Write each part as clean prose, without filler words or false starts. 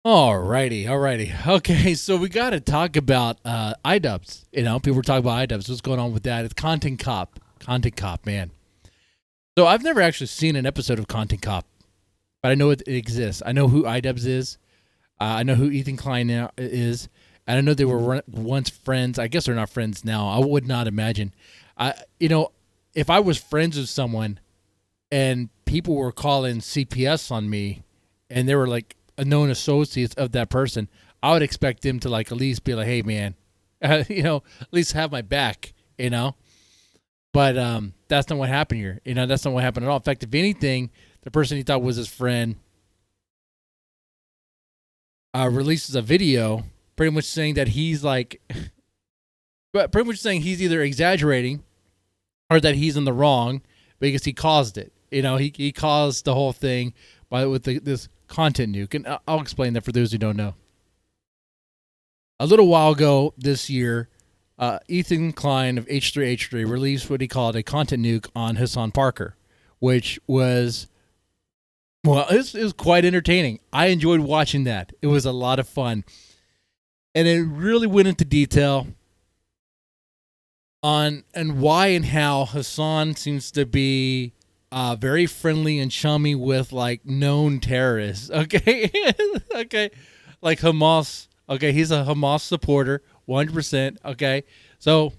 Alrighty. Okay, so we got to talk about iDubbbz. People were talking about iDubbbz. What's going on with that? It's Content Cop, man. So I've never actually seen an episode of Content Cop, but I know it exists. I know who iDubbbz is. I know who Ethan Klein now is, and I know they were once friends. I guess they're not friends now. I would not imagine. I, you know, if I was friends with someone and people were calling CPS on me, and they were like a known associates of that person, I would expect them to like at least be like, "Hey, man, at least have my back," you know. But that's not what happened here. That's not what happened at all. In fact, if anything, the person he thought was his friend releases a video, pretty much saying that he's like, but pretty much saying he's either exaggerating or that he's in the wrong because he caused it. He caused the whole thing with this content nuke, and I'll explain that for those who don't know. A little while ago this year, Ethan Klein of H3H3 released what he called a content nuke on Hassan Parker, which was, well, it was quite entertaining. I enjoyed watching that. It was a lot of fun. And it really went into detail on and why and how Hassan seems to be very friendly and chummy with like known terrorists. Okay, okay, like Hamas. Okay, he's a Hamas supporter, 100%. Okay, so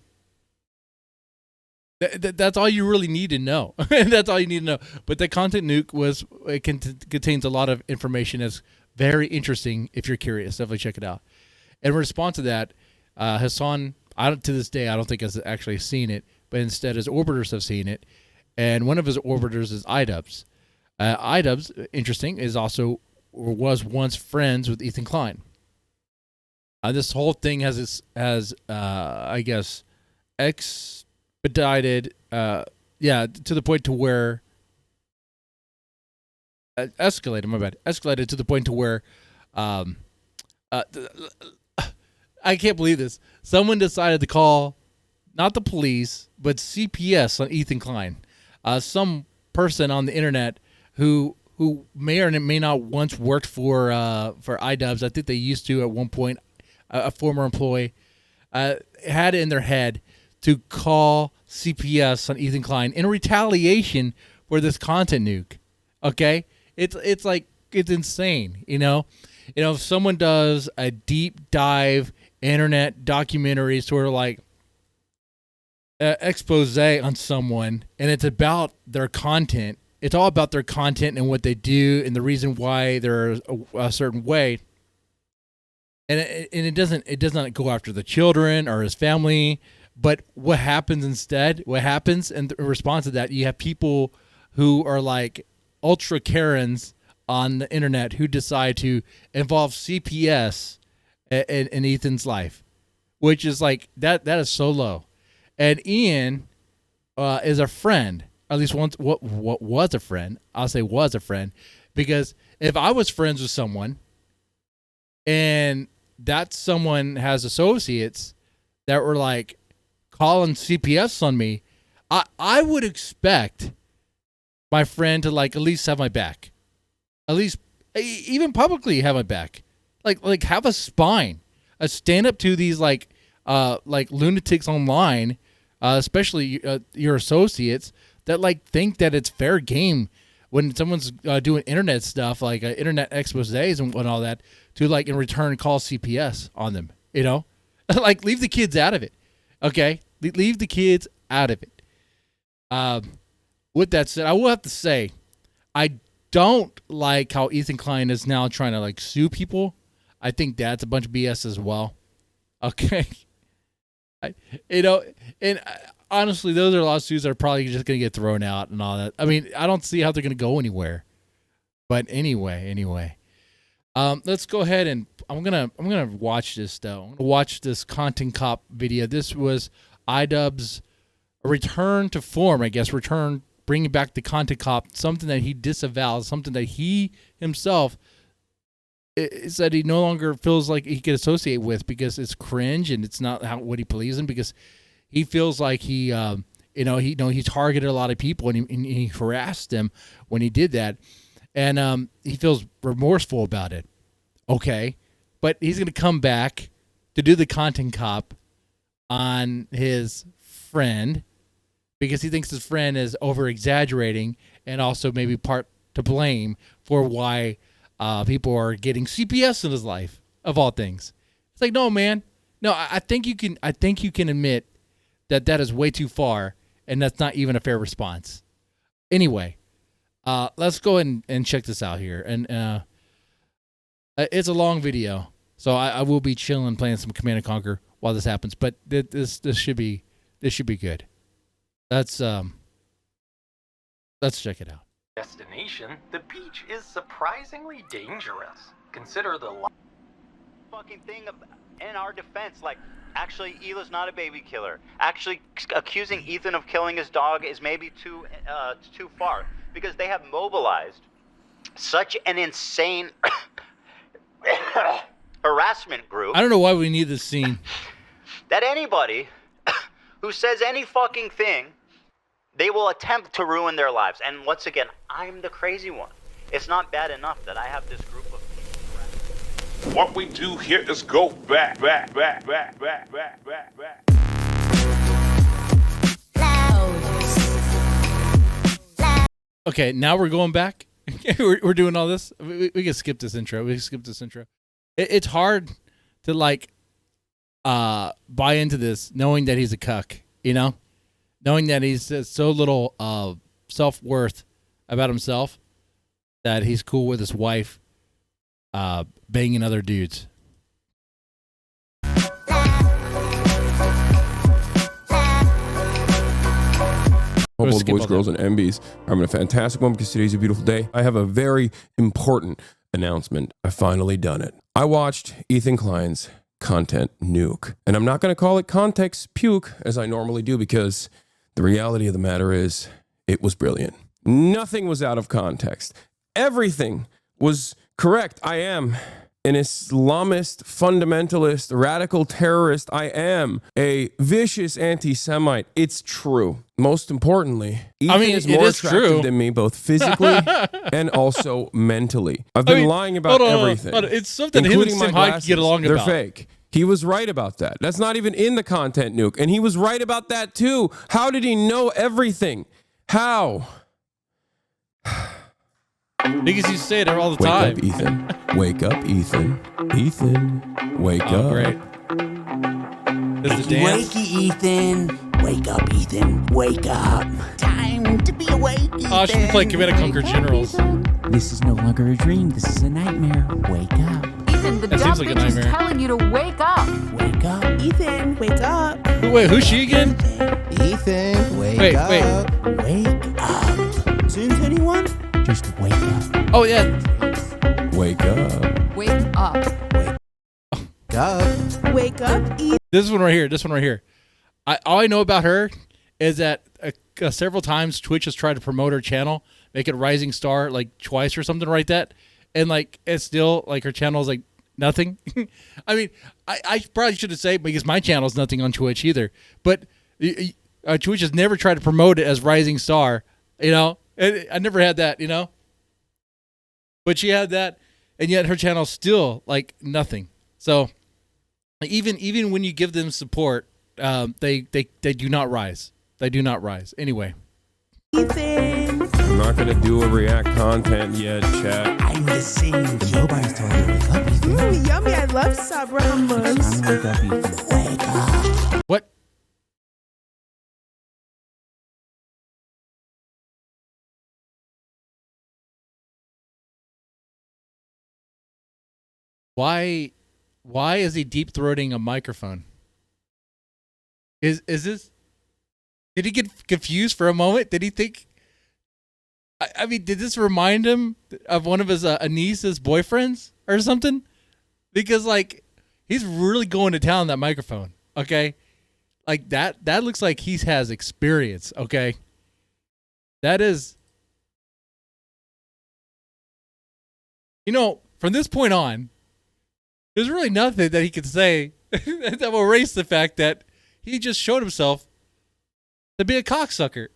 that's all you really need to know. That's all you need to know. But the content nuke contains a lot of information that's very interesting. If you're curious, definitely check it out. In response to that, Hassan, to this day, I don't think has actually seen it, but instead his orbiters have seen it, and one of his orbiters is iDubbbz. iDubbbz, interesting, is also or was once friends with Ethan Klein. This whole thing has I guess, expedited, to the point to where escalated to the point to where, I can't believe this. Someone decided to call not the police, but CPS on Ethan Klein. Some person on the internet who may or may not once worked for iDubbbz. I think they used to at one point. A former employee had it in their head to call CPS on Ethan Klein in retaliation for this content nuke. Okay, it's like it's insane. If someone does a deep dive internet documentary, sort of like expose on someone, and it's about their content. It's all about their content and what they do and the reason why they're a certain way. And it doesn't go after the children or his family, but what happens instead? What happens in response to that? You have people who are like ultra Karens on the internet who decide to involve CPS in Ethan's life, which is like that is so low. And Ian is a friend, at least once. What was a friend? I'll say was a friend, because if I was friends with someone, and that someone has associates that were like calling CPS on me, I would expect my friend to like at least have my back, at least even publicly have my back, like have a spine, stand up to these like lunatics online, especially your associates that like think that it's fair game when someone's doing internet stuff like internet exposés and all that, to like in return call CPS on them, like leave the kids out of it. Okay, leave the kids out of it. With that said, I will have to say, I don't like how Ethan Klein is now trying to like sue people. I think that's a bunch of BS as well. Okay, and honestly, those are lawsuits that are probably just going to get thrown out and all that. I mean, I don't see how they're going to go anywhere. But anyway, let's go ahead and I'm gonna watch this though. I'm gonna watch this Content Cop video. This was iDubbbz return to form, I guess. Bringing back the Content Cop, something that he disavows, something that he himself said he no longer feels like he could associate with because it's cringe and it's not what he believes in, because he feels like he targeted a lot of people and he harassed them when he did that, and he feels remorseful about it. Okay. But he's going to come back to do the content cop on his friend because he thinks his friend is over-exaggerating and also maybe part to blame for why people are getting CPS in his life, of all things. It's like, no, man. No, I think you can admit that is way too far, and that's not even a fair response. Anyway, let's go ahead and check this out here. And it's a long video, so I will be chilling playing some Command & Conquer while this happens. But this should be good. Let's check it out. Destination, the beach is surprisingly dangerous. Consider the fucking thing in our defense, like, actually, Hila's not a baby killer. Actually, accusing Ethan of killing his dog is maybe too far, because they have mobilized such an insane harassment group. I don't know why we need this scene. That anybody who says any fucking thing, they will attempt to ruin their lives. And once again, I'm the crazy one. It's not bad enough that I have this group of people. What we do here is go back. Okay, now we're going back. we're doing all this. We can skip this intro. It's hard to buy into this, knowing that he's a cuck. You know, knowing that he's so little self-worth about himself that he's cool with his wife banging other dudes. Hope all the boys, girls, and MBs are having a fantastic one because today's a beautiful day. I have a very important announcement. I've finally done it. I watched Ethan Klein's content nuke, and I'm not going to call it context puke as I normally do because the reality of the matter is it was brilliant. Nothing was out of context. Everything was correct. I am an Islamist, fundamentalist, radical terrorist. I am a vicious anti-Semite. It's true. Most importantly, Ethan is more attractive than me, both physically and also mentally. I've been lying about everything. It's something him and Sim High can get along about. They're fake. He was right about that. That's not even in the content nuke. And he was right about that too. How did he know everything? How? Because you say it all the time. Wake up, Ethan. Wake up, Ethan. Ethan, wake up. Great. This is the dance. Wakey, Ethan. Wake up, Ethan. Wake up. Time to be awake, Ethan. Oh, I should play Command & Conquer Generals. This is no longer a dream. This is a nightmare. Wake up. Ethan, the dumb bitch is telling you to wake up. Wake up. Ethan, wake up. Wait, who's she again? Ethan, wake up. Wake up. Soon, anyone? Just wake up. Oh, yeah. Wake up. Wake up. Wake up. Wake up, Ethan. This one right here. All I know about her is that several times Twitch has tried to promote her channel, make it Rising Star like twice or something like that. And like, it's still like her channel is like nothing. I mean, I probably should have said because my channel is nothing on Twitch either. But Twitch has never tried to promote it as Rising Star, you know? I never had that, you know? But she had that, and yet her channel's still like nothing. So even when you give them support, they do not rise. They do not rise. Anyway. Ethan. I'm not going to do a react content yet, chat. I'm the same. Nobody's telling you to wake up, Ethan. Ooh, yummy. I love Sabra hummus. It's time to wake up, Ethan. Wake up. What? Why is he deep throating a microphone? Is this? Did he get confused for a moment? Did he think? I mean, did this remind him of one of his niece's boyfriends or something? Because like he's really going to town on that microphone. Okay, like that looks like he has experience. Okay, that is. You know, from this point on, there's really nothing that he could say that will erase the fact that he just showed himself to be a cocksucker.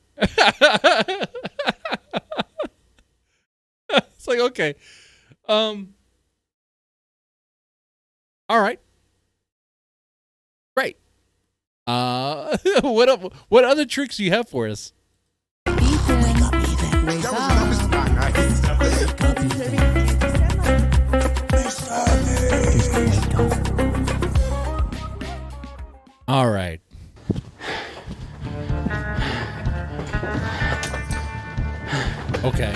It's like, okay. All right. Great. What other tricks do you have for us? Ethan, Wake up, Ethan. wake up. All right. Okay.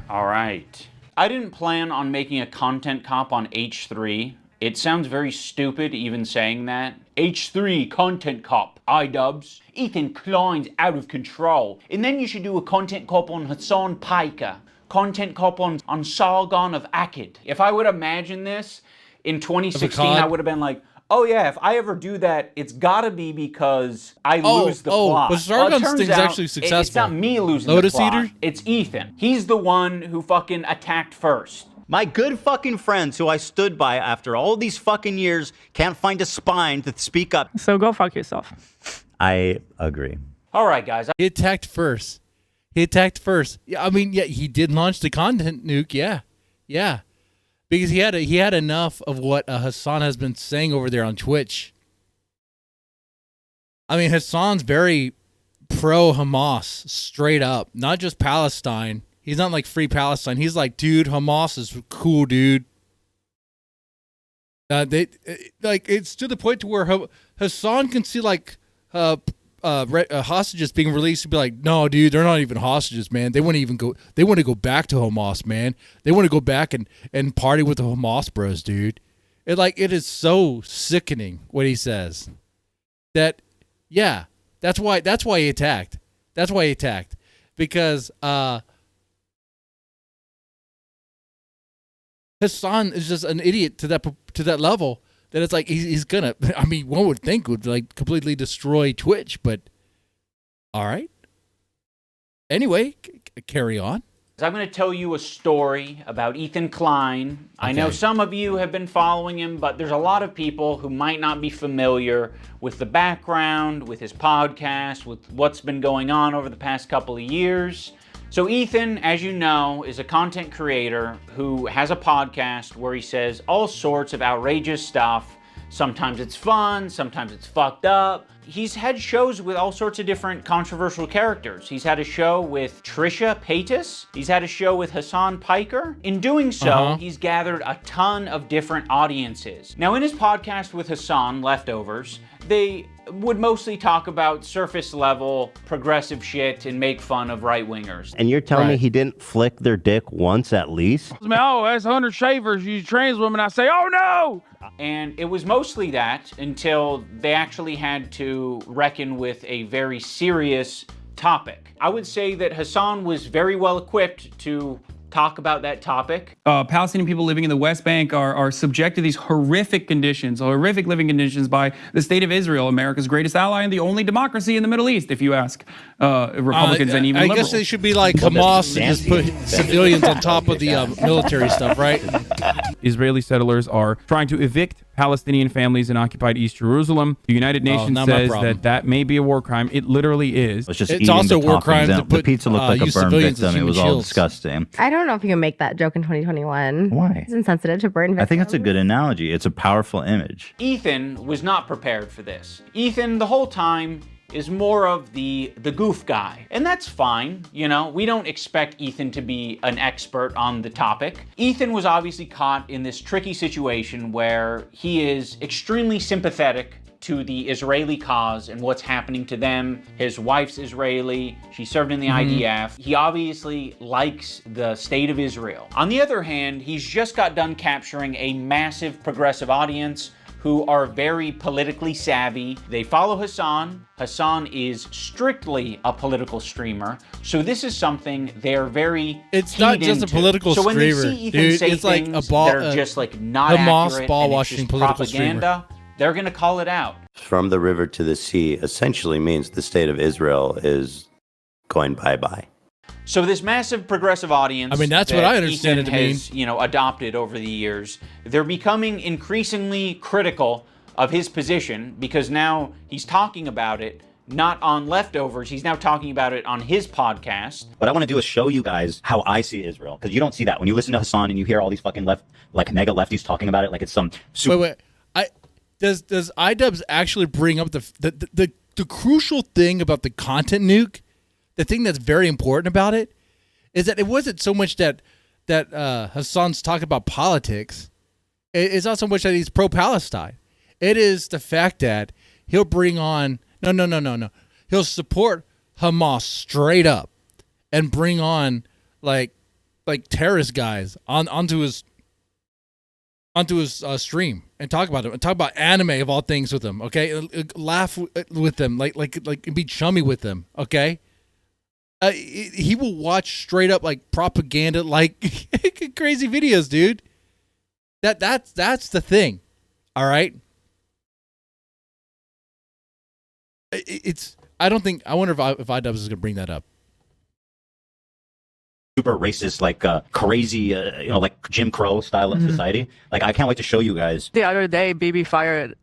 All right. I didn't plan on making a content cop on H3. It sounds very stupid even saying that. H3 content cop, iDubbbz. Ethan Klein's out of control. And then you should do a content cop on Hassan Piker. Content cop on Sargon of Akkad. If I would imagine this in 2016, I would have been like, oh yeah, if I ever do that, it's gotta be because I lose the plot. But Sargon's thing's actually successful. It's not me losing Lotus the plot. Eater? It's Ethan. He's the one who fucking attacked first. My good fucking friends who I stood by after all these fucking years can't find a spine to speak up. So go fuck yourself. I agree. All right, guys. He attacked first. Yeah, I mean, yeah, he did launch the content nuke. Yeah. Because he had enough of what Hassan has been saying over there on Twitch. I mean, Hassan's very pro-Hamas, straight up. Not just Palestine. He's not like Free Palestine. He's like, dude, Hamas is cool, dude. It's to the point to where Hassan can see like hostages being released and be like, no, dude, they're not even hostages, man. They want to go back to Hamas, man. They want to go back and party with the Hamas bros, dude. It is so sickening what he says. That's why he attacked. Because Hassan is just an idiot to that level that it's like he's gonna. I mean, one would think would like completely destroy Twitch, but all right. Anyway, carry on. I'm going to tell you a story about Ethan Klein. Okay. I know some of you have been following him, but there's a lot of people who might not be familiar with the background, with his podcast, with what's been going on over the past couple of years. So Ethan, as you know, is a content creator who has a podcast where he says all sorts of outrageous stuff. Sometimes it's fun, sometimes it's fucked up. He's had shows with all sorts of different controversial characters. He's had a show with Trisha Paytas. He's had a show with Hassan Piker. In doing so, he's gathered a ton of different audiences. Now, in his podcast with Hassan, Leftovers, they would mostly talk about surface level progressive shit and make fun of right-wingers. And you're telling me he didn't flick their dick once at least? Oh, that's 100 shavers. You trans women. I say, oh no! And it was mostly that until they actually had to reckon with a very serious topic. I would say that Hassan was very well equipped to talk about that topic. Palestinian people living in the West Bank are subject to these horrific conditions, horrific living conditions by the state of Israel, America's greatest ally and the only democracy in the Middle East, if you ask Republicans and even liberals. I guess they should be like Hamas and just put civilians on top of the military stuff, right? Israeli settlers are trying to evict Palestinian families in occupied East Jerusalem. The United Nations says that may be a war crime. It literally is. It's also a war crime to put the pizza looked like a burn victim. It was all disgusting. I don't know if you can make that joke in 2021. Why? It's insensitive to burn victims. I think it's a good analogy. It's a powerful image. Ethan was not prepared for this. Ethan, the whole time, is more of the goof guy. And that's fine, you know, we don't expect Ethan to be an expert on the topic. Ethan was obviously caught in this tricky situation where he is extremely sympathetic to the Israeli cause and what's happening to them. His wife's Israeli, she served in the IDF. He obviously likes the state of Israel. On the other hand, he's just got done capturing a massive progressive audience who are very politically savvy. They follow Hassan. Hassan is strictly a political streamer. So this is something they're very It's not just into. A political so streamer. When they see Ethan dude, say it's like things a ball, that are just like not Hamas accurate ball and washing it's just political propaganda, they're gonna call it out. From the river to the sea essentially means the state of Israel is going bye-bye. So this massive progressive audience, I mean, that's what I understand Ethan it to has, you know, adopted over the years. They're becoming increasingly critical of his position because now he's talking about it not on Leftovers. He's now talking about it on his podcast. What I want to do is show you guys how I see Israel, because you don't see that when you listen to Hassan and you hear all these fucking mega lefties talking about it like it's some super. Wait. Does iDubbbz actually bring up the crucial thing about the content nuke? The thing that's very important about it is that it wasn't so much that Hassan's talking about politics. It's not so much that he's pro-Palestine. It is the fact that he'll bring on no. He'll support Hamas straight up and bring on like terrorist guys onto his stream and talk about them and talk about anime of all things with them. Okay, laugh with them, like be chummy with them. Okay, he will watch straight up like propaganda, like crazy videos, dude. That's the thing. All right. I wonder if iDubbbz is gonna bring that up. Super racist, like crazy, like Jim Crow style of society. Like, I can't wait to show you guys. The other day, BB fired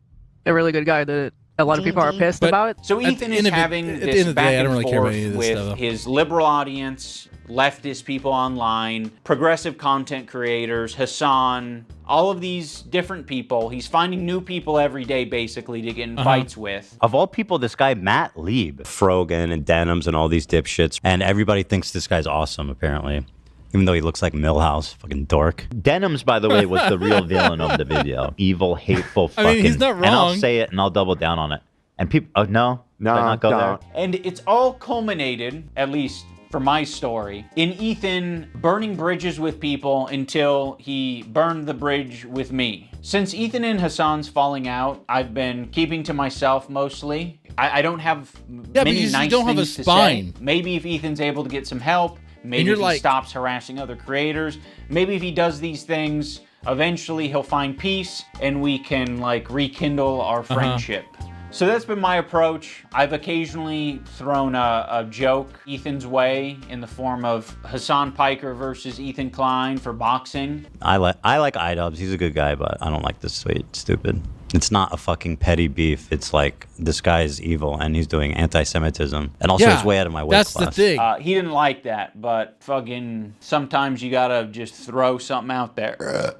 a really good guy that a lot of people are pissed about. So Ethan is having this back and forth with his liberal audience, leftist people online, progressive content creators, Hassan, all of these different people. He's finding new people every day, basically, to get in fights with. Of all people, this guy, Matt Lieb, Frogan and Denims and all these dipshits, and everybody thinks this guy's awesome, apparently. Even though he looks like Millhouse, fucking dork. Denims, by the way, was the real villain of the video. Evil, hateful, fucking... I mean, he's not wrong. And I'll say it and I'll double down on it. And people... Oh, no? Did I not go there? And it's all culminated, at least for my story, in Ethan burning bridges with people until he burned the bridge with me. Since Ethan and Hassan's falling out, I've been keeping to myself mostly. I don't have many nice things to say. Maybe if Ethan's able to get some help, maybe if he stops harassing other creators, maybe if he does these things, eventually he'll find peace and we can like rekindle our friendship. So that's been my approach. I've occasionally thrown a joke Ethan's way in the form of Hassan Piker versus Ethan Klein for boxing. I like iDubbbz. He's a good guy, but I don't like this stupid. It's not a fucking petty beef. It's like, this guy is evil and he's doing anti-Semitism. And also it's way out of my weight class. That's the thing. He didn't like that, but fucking sometimes you gotta just throw something out there.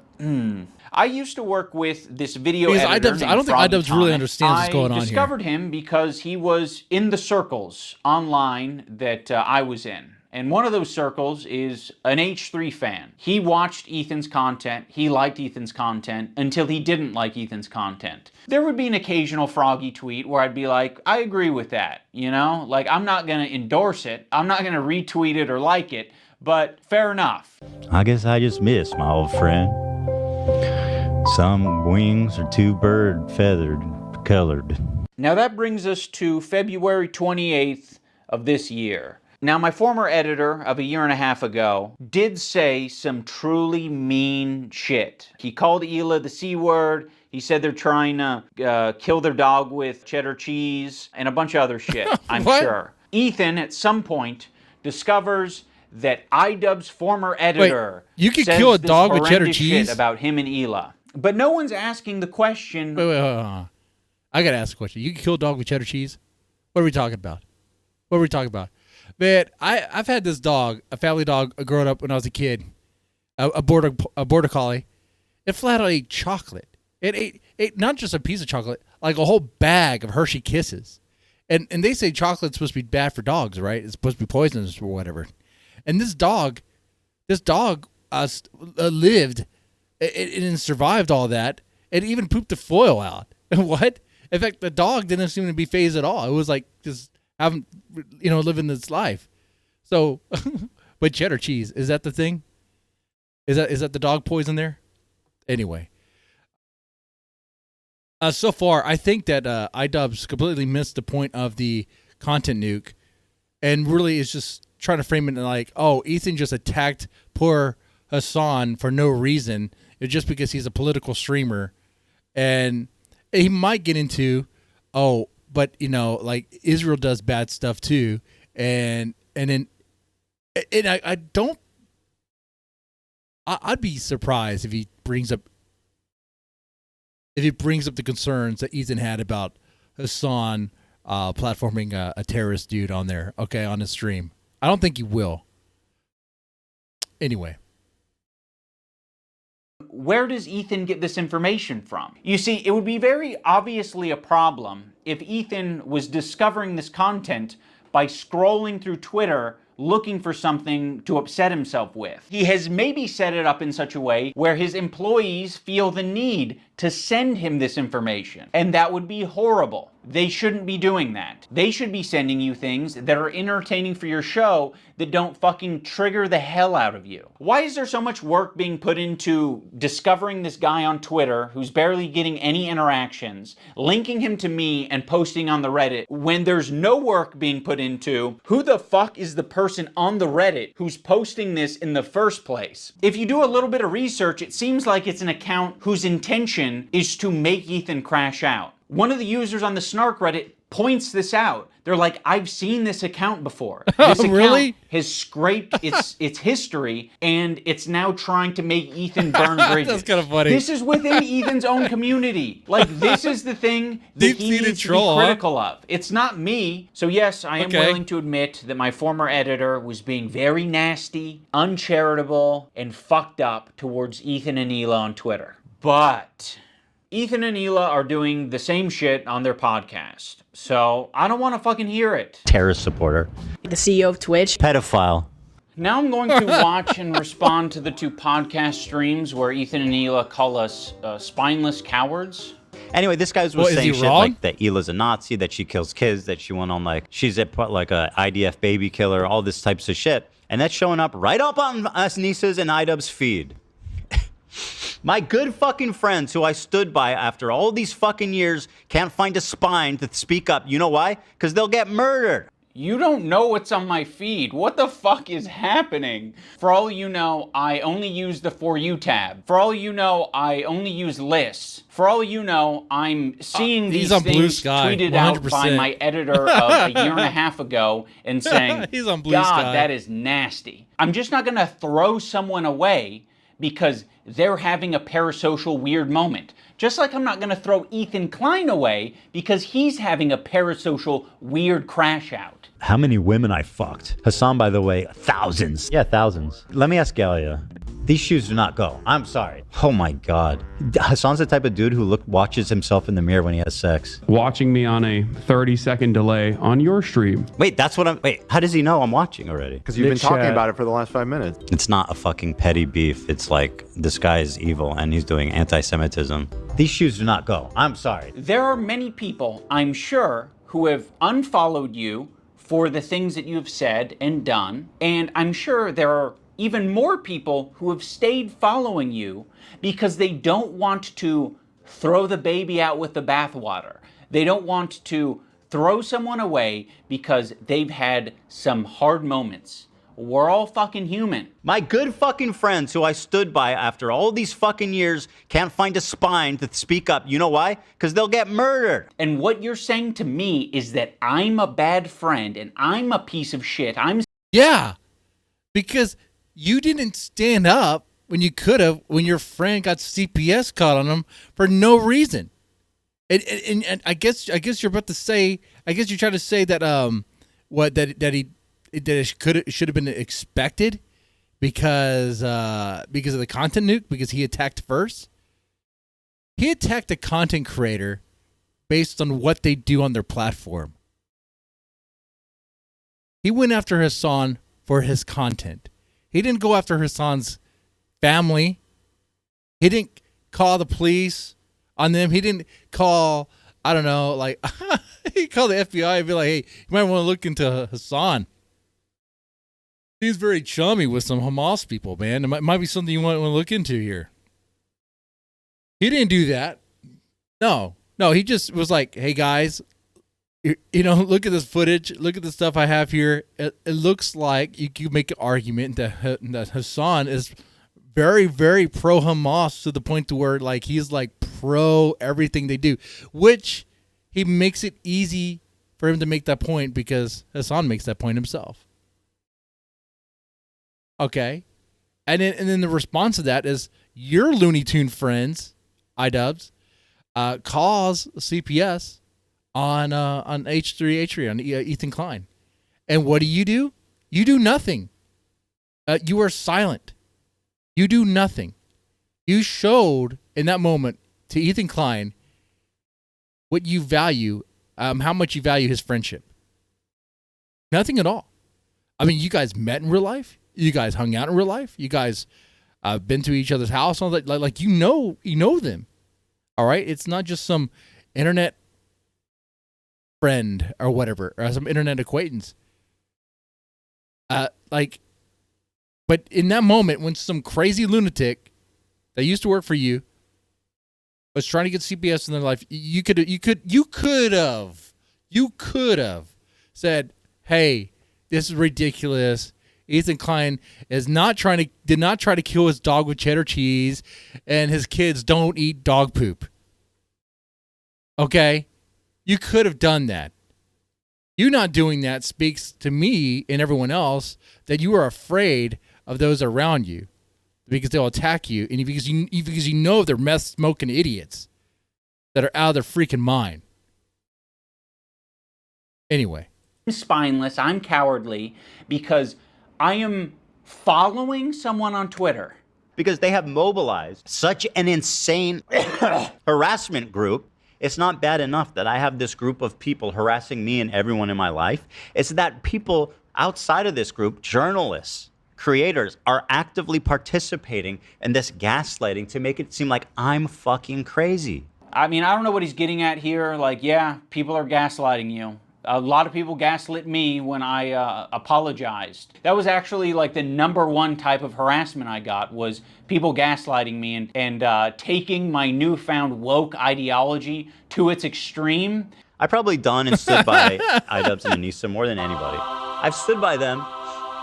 I used to work with this video editor named I don't think iDubbbz really understands what's going on here. I discovered him because he was in the circles online that I was in. And one of those circles is an H3 fan. He watched Ethan's content, he liked Ethan's content, until he didn't like Ethan's content. There would be an occasional froggy tweet where I'd be like, I agree with that, you know? Like, I'm not gonna endorse it, I'm not gonna retweet it or like it, but fair enough. I guess I just missed, my old friend. Some wings are too bird feathered colored. Now that brings us to February 28th of this year. Now my former editor of a year and a half ago did say some truly mean shit. He called Hila the C word. He said they're trying to kill their dog with cheddar cheese and a bunch of other shit, I'm sure. Ethan at some point discovers that iDubbbz's former editor you could kill a dog with cheddar cheese shit about him and Hila. But no one's asking the question. Wait, hold on. I gotta ask a question. You can kill a dog with cheddar cheese? What are we talking about? Man, I've had this dog, a family dog, growing up when I was a kid, a border collie. It flat out ate chocolate. It ate not just a piece of chocolate, like a whole bag of Hershey Kisses. And they say chocolate's supposed to be bad for dogs, right? It's supposed to be poisonous or whatever. And this dog lived and survived all that, and even pooped the foil out. What? In fact, the dog didn't seem to be phased at all. It was like just living this life. So, but cheddar cheese, is that the thing? Is that the dog poison there? Anyway, so far I think that iDubbbz completely missed the point of the content nuke, and really is just trying to frame it like, oh, Ethan just attacked poor Hassan for no reason. It's just because he's a political streamer, and he might get into, but like Israel does bad stuff too, and I'd be surprised if he brings up the concerns that Ethan had about Hassan platforming a terrorist dude on there, okay, on his stream. I don't think he will. Anyway. Where does Ethan get this information from? You see, it would be very obviously a problem if Ethan was discovering this content by scrolling through Twitter looking for something to upset himself with. He has maybe set it up in such a way where his employees feel the need to send him this information. And that would be horrible. They shouldn't be doing that. They should be sending you things that are entertaining for your show that don't fucking trigger the hell out of you. Why is there so much work being put into discovering this guy on Twitter who's barely getting any interactions, linking him to me and posting on the Reddit, when there's no work being put into who the fuck is the person on the Reddit who's posting this in the first place? If you do a little bit of research, it seems like it's an account whose intention is to make Ethan crash out. One of the users on the Snark Reddit points this out. They're like, I've seen this account before. This account really? has scraped its history, and it's now trying to make Ethan burn bridges. That's kind of funny. This is within Ethan's own community. Like, this is the thing that he needs to be critical of. It's not me. So yes, I am willing to admit that my former editor was being very nasty, uncharitable, and fucked up towards Ethan and Hila on Twitter. But Ethan and Hila are doing the same shit on their podcast. So I don't want to fucking hear it. Terrorist supporter. The CEO of Twitch. Pedophile. Now I'm going to watch and respond to the two podcast streams where Ethan and Hila call us spineless cowards. Anyway, this guy was saying shit like that Hila's a Nazi, that she kills kids, that she went on like, she's like a IDF baby killer, all this types of shit. And that's showing up right up on us Nisa's and iDubbbz feed. My good fucking friends who I stood by after all these fucking years can't find a spine to speak up. You know why? Because they'll get murdered. You don't know what's on my feed. What the fuck is happening? For all you know, I only use the For You tab. For all you know, I only use lists. For all you know, I'm seeing these things tweeted 100%. Out by my editor of a year and a half ago and saying, He's on Blue God, Sky. that is nasty. I'm just not going to throw someone away because they're having a parasocial weird moment. Just like I'm not going to throw Ethan Klein away because he's having a parasocial weird crash out. How many women I fucked? Hassan, by the way, thousands. Yeah, thousands. Let me ask Galia. These shoes do not go. I'm sorry. Oh my God. Hassan's the type of dude who watches himself in the mirror when he has sex. Watching me on a 30-second delay on your stream. Wait, that's what wait, how does he know I'm watching already? Because you've been talking about it for the last 5 minutes. It's not a fucking petty beef. It's like, this guy is evil and he's doing anti-Semitism. These shoes do not go. I'm sorry. There are many people, I'm sure, who have unfollowed you for the things that you have said and done. And I'm sure there are even more people who have stayed following you because they don't want to throw the baby out with the bathwater. They don't want to throw someone away because they've had some hard moments. We're all fucking human. My good fucking friends who I stood by after all these fucking years can't find a spine to speak up. You know why? Because they'll get murdered. And what you're saying to me is that I'm a bad friend and I'm a piece of shit. Yeah, because you didn't stand up when you could have when your friend got CPS caught on him for no reason. And I guess you're about to say, I guess you're trying to say that it should have been expected because of the content nuke, because he attacked first. He attacked a content creator based on what they do on their platform. He went after Hassan for his content. He didn't go after Hassan's family. He didn't call the police on them. He didn't call, I don't know, like, he called the FBI and be like, hey, you might want to look into Hassan. He's very chummy with some Hamas people, man. It might be something you might want to look into here. He didn't do that. No, he just was like, hey, guys, you know, look at this footage. Look at the stuff I have here. It looks like you can make an argument that Hassan is very, very pro-Hamas to the point to where, like, he's, like, pro everything they do, which he makes it easy for him to make that point because Hassan makes that point himself. Okay. And then the response to that is your Looney Tune friends, iDubbbz, calls CPS on H3H3 on Ethan Klein. And what do? You do nothing. You are silent. You do nothing. You showed in that moment to Ethan Klein what you value, how much you value his friendship. Nothing at all. I mean, you guys met in real life. You guys hung out in real life. You guys been to each other's house. All that, like you know them. All right, it's not just some internet friend or whatever, or some internet acquaintance. But in that moment, when some crazy lunatic that used to work for you was trying to get CPS in their life, you could have said, "Hey, this is ridiculous. Ethan Klein did not try to kill his dog with cheddar cheese, and his kids don't eat dog poop." Okay, you could have done that. You not doing that speaks to me and everyone else that you are afraid of those around you because they'll attack you, and because you know they're meth smoking idiots that are out of their freaking mind. Anyway, I'm spineless. I'm cowardly because I am following someone on Twitter. Because they have mobilized such an insane harassment group. It's not bad enough that I have this group of people harassing me and everyone in my life. It's that people outside of this group, journalists, creators, are actively participating in this gaslighting to make it seem like I'm fucking crazy. I mean, I don't know what he's getting at here. Like, yeah, people are gaslighting you. A lot of people gaslit me when I apologized. That was actually like the #1 type of harassment I got, was people gaslighting me and taking my newfound woke ideology to its extreme. I've probably done and stood by iDubbbz and Anissa more than anybody. I've stood by them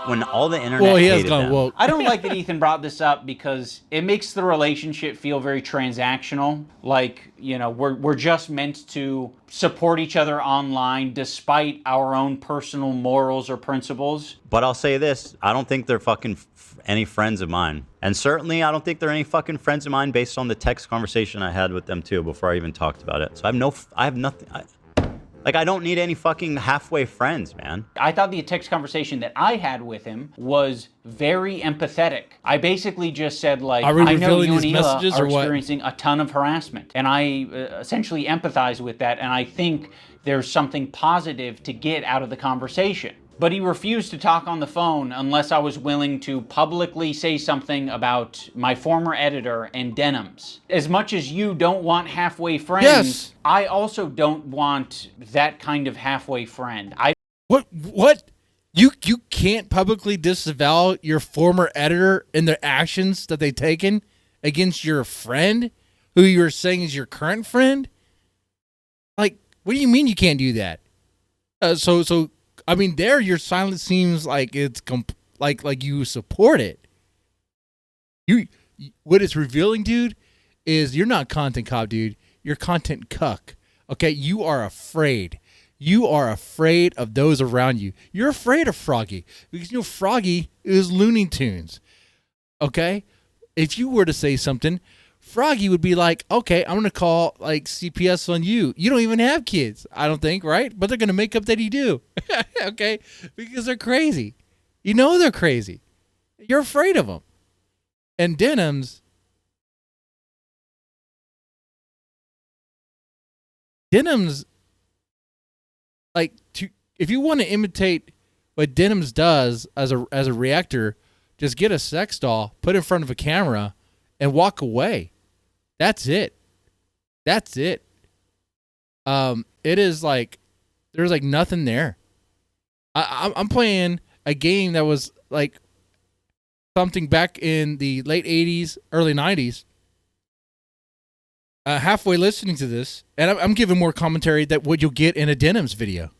when all the internet hated them. I don't like that Ethan brought this up because it makes the relationship feel very transactional. Like, you know, we're just meant to support each other online despite our own personal morals or principles. But I'll say this, I don't think they're fucking any friends of mine. And certainly I don't think they're any fucking friends of mine based on the text conversation I had with them too before I even talked about it. So I have nothing. I don't need any fucking halfway friends, man. I thought the text conversation that I had with him was very empathetic. I basically just said, like, I know you and Hila are experiencing a ton of harassment. And I essentially empathize with that. And I think there's something positive to get out of the conversation. But he refused to talk on the phone unless I was willing to publicly say something about my former editor and iDubbbz. As much as you don't want halfway friends, yes, I also don't want that kind of halfway friend. What? You can't publicly disavow your former editor and their actions that they've taken against your friend, who you're saying is your current friend? Like, what do you mean you can't do that? So. I mean, there your silence seems like it's like you support it. What it's revealing, dude, is you're not content cop, dude. You're content cuck. Okay, you are afraid. You are afraid of those around you. You're afraid of Froggy because you know Froggy is Looney Tunes. Okay, if you were to say something, Froggy would be like, okay, I'm going to call like CPS on you. You don't even have kids, I don't think, right? But they're going to make up that you do. Okay? Because they're crazy. You know they're crazy. You're afraid of them. And iDubbbz, like, if you want to imitate what iDubbbz does as a reactor, just get a sex doll, put it in front of a camera, and walk away. That's it. That's it. It is like there's like nothing there. I'm playing a game that was like something back in the late 80s, early 90s. Halfway listening to this, and I'm giving more commentary than what you'll get in a iDubbbz video.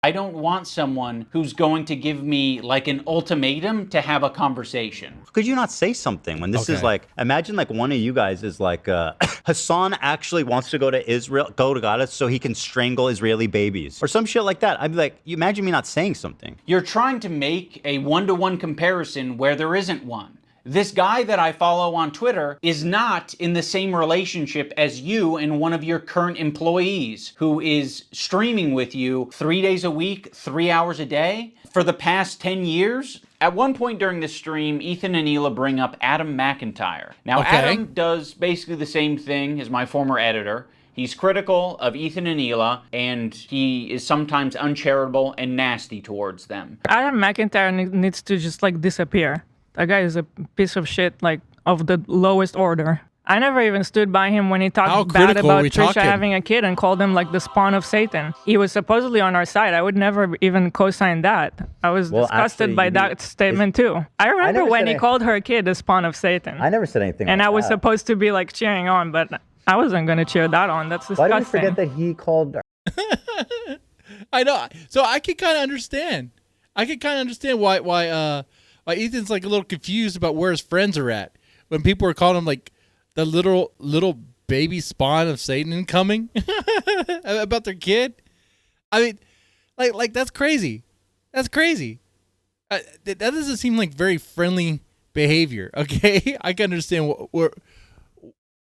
I don't want someone who's going to give me like an ultimatum to have a conversation. Could you not say something when this is like, imagine like one of you guys is like, Hassan actually wants to go to Gaza so he can strangle Israeli babies or some shit like that. I'd be like, you imagine me not saying something. You're trying to make a one-to-one comparison where there isn't one. This guy that I follow on Twitter is not in the same relationship as you and one of your current employees who is streaming with you 3 days a week, 3 hours a day for the past 10 years. At one point during the stream, Ethan and Hila bring up Adam McIntyre. Now, Adam does basically the same thing as my former editor. He's critical of Ethan and Hila, and he is sometimes uncharitable and nasty towards them. Adam McIntyre needs to just like disappear. That guy is a piece of shit, like of the lowest order. I never even stood by him when he talked bad about Trisha having a kid and called him like the spawn of Satan. He was supposedly on our side. I would never even co-sign that. I was disgusted by that statement too. I remember when he called her kid the spawn of Satan. I never said anything and like I was that. supposed to be like cheering on, but I wasn't going to cheer that on. That's disgusting. Why do you forget that he called her? I know. So I can kind of understand. I can kind of understand why Ethan's like a little confused about where his friends are at when people are calling him like the little baby spawn of Satan coming about their kid. I mean, like that's crazy. That's crazy. That doesn't seem like very friendly behavior. Okay, I can understand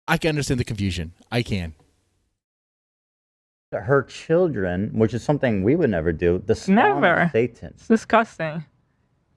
I can understand the confusion. I can. Her children, which is something we would never do. The spawn of Satan. It's disgusting.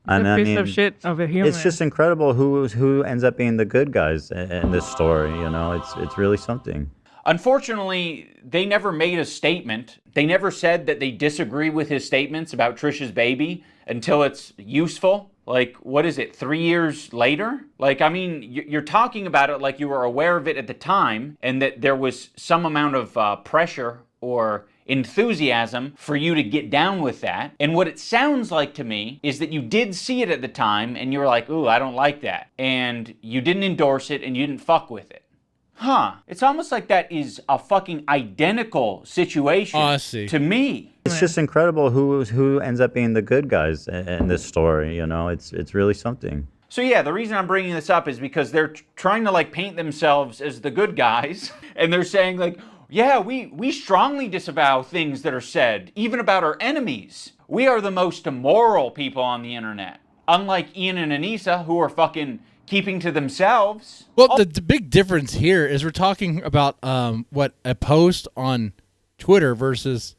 And a piece of shit of a human. It's just incredible who ends up being the good guys in this story. You know, it's really something. Unfortunately, they never made a statement. They never said that they disagree with his statements about Trisha's baby until it's useful. Like, what is it, 3 years later? Like, I mean, you're talking about it like you were aware of it at the time and that there was some amount of pressure or enthusiasm for you to get down with that. And what it sounds like to me is that you did see it at the time and you were like, ooh, I don't like that. And you didn't endorse it and you didn't fuck with it. Huh. It's almost like that is a fucking identical situation to me. It's just incredible who ends up being the good guys in this story. You know, it's really something. So yeah, the reason I'm bringing this up is because they're trying to like paint themselves as the good guys. And they're saying like, yeah, we strongly disavow things that are said, even about our enemies. We are the most immoral people on the internet. Unlike Ian and Anissa, who are fucking keeping to themselves. Well, the big difference here is we're talking about a post on Twitter versus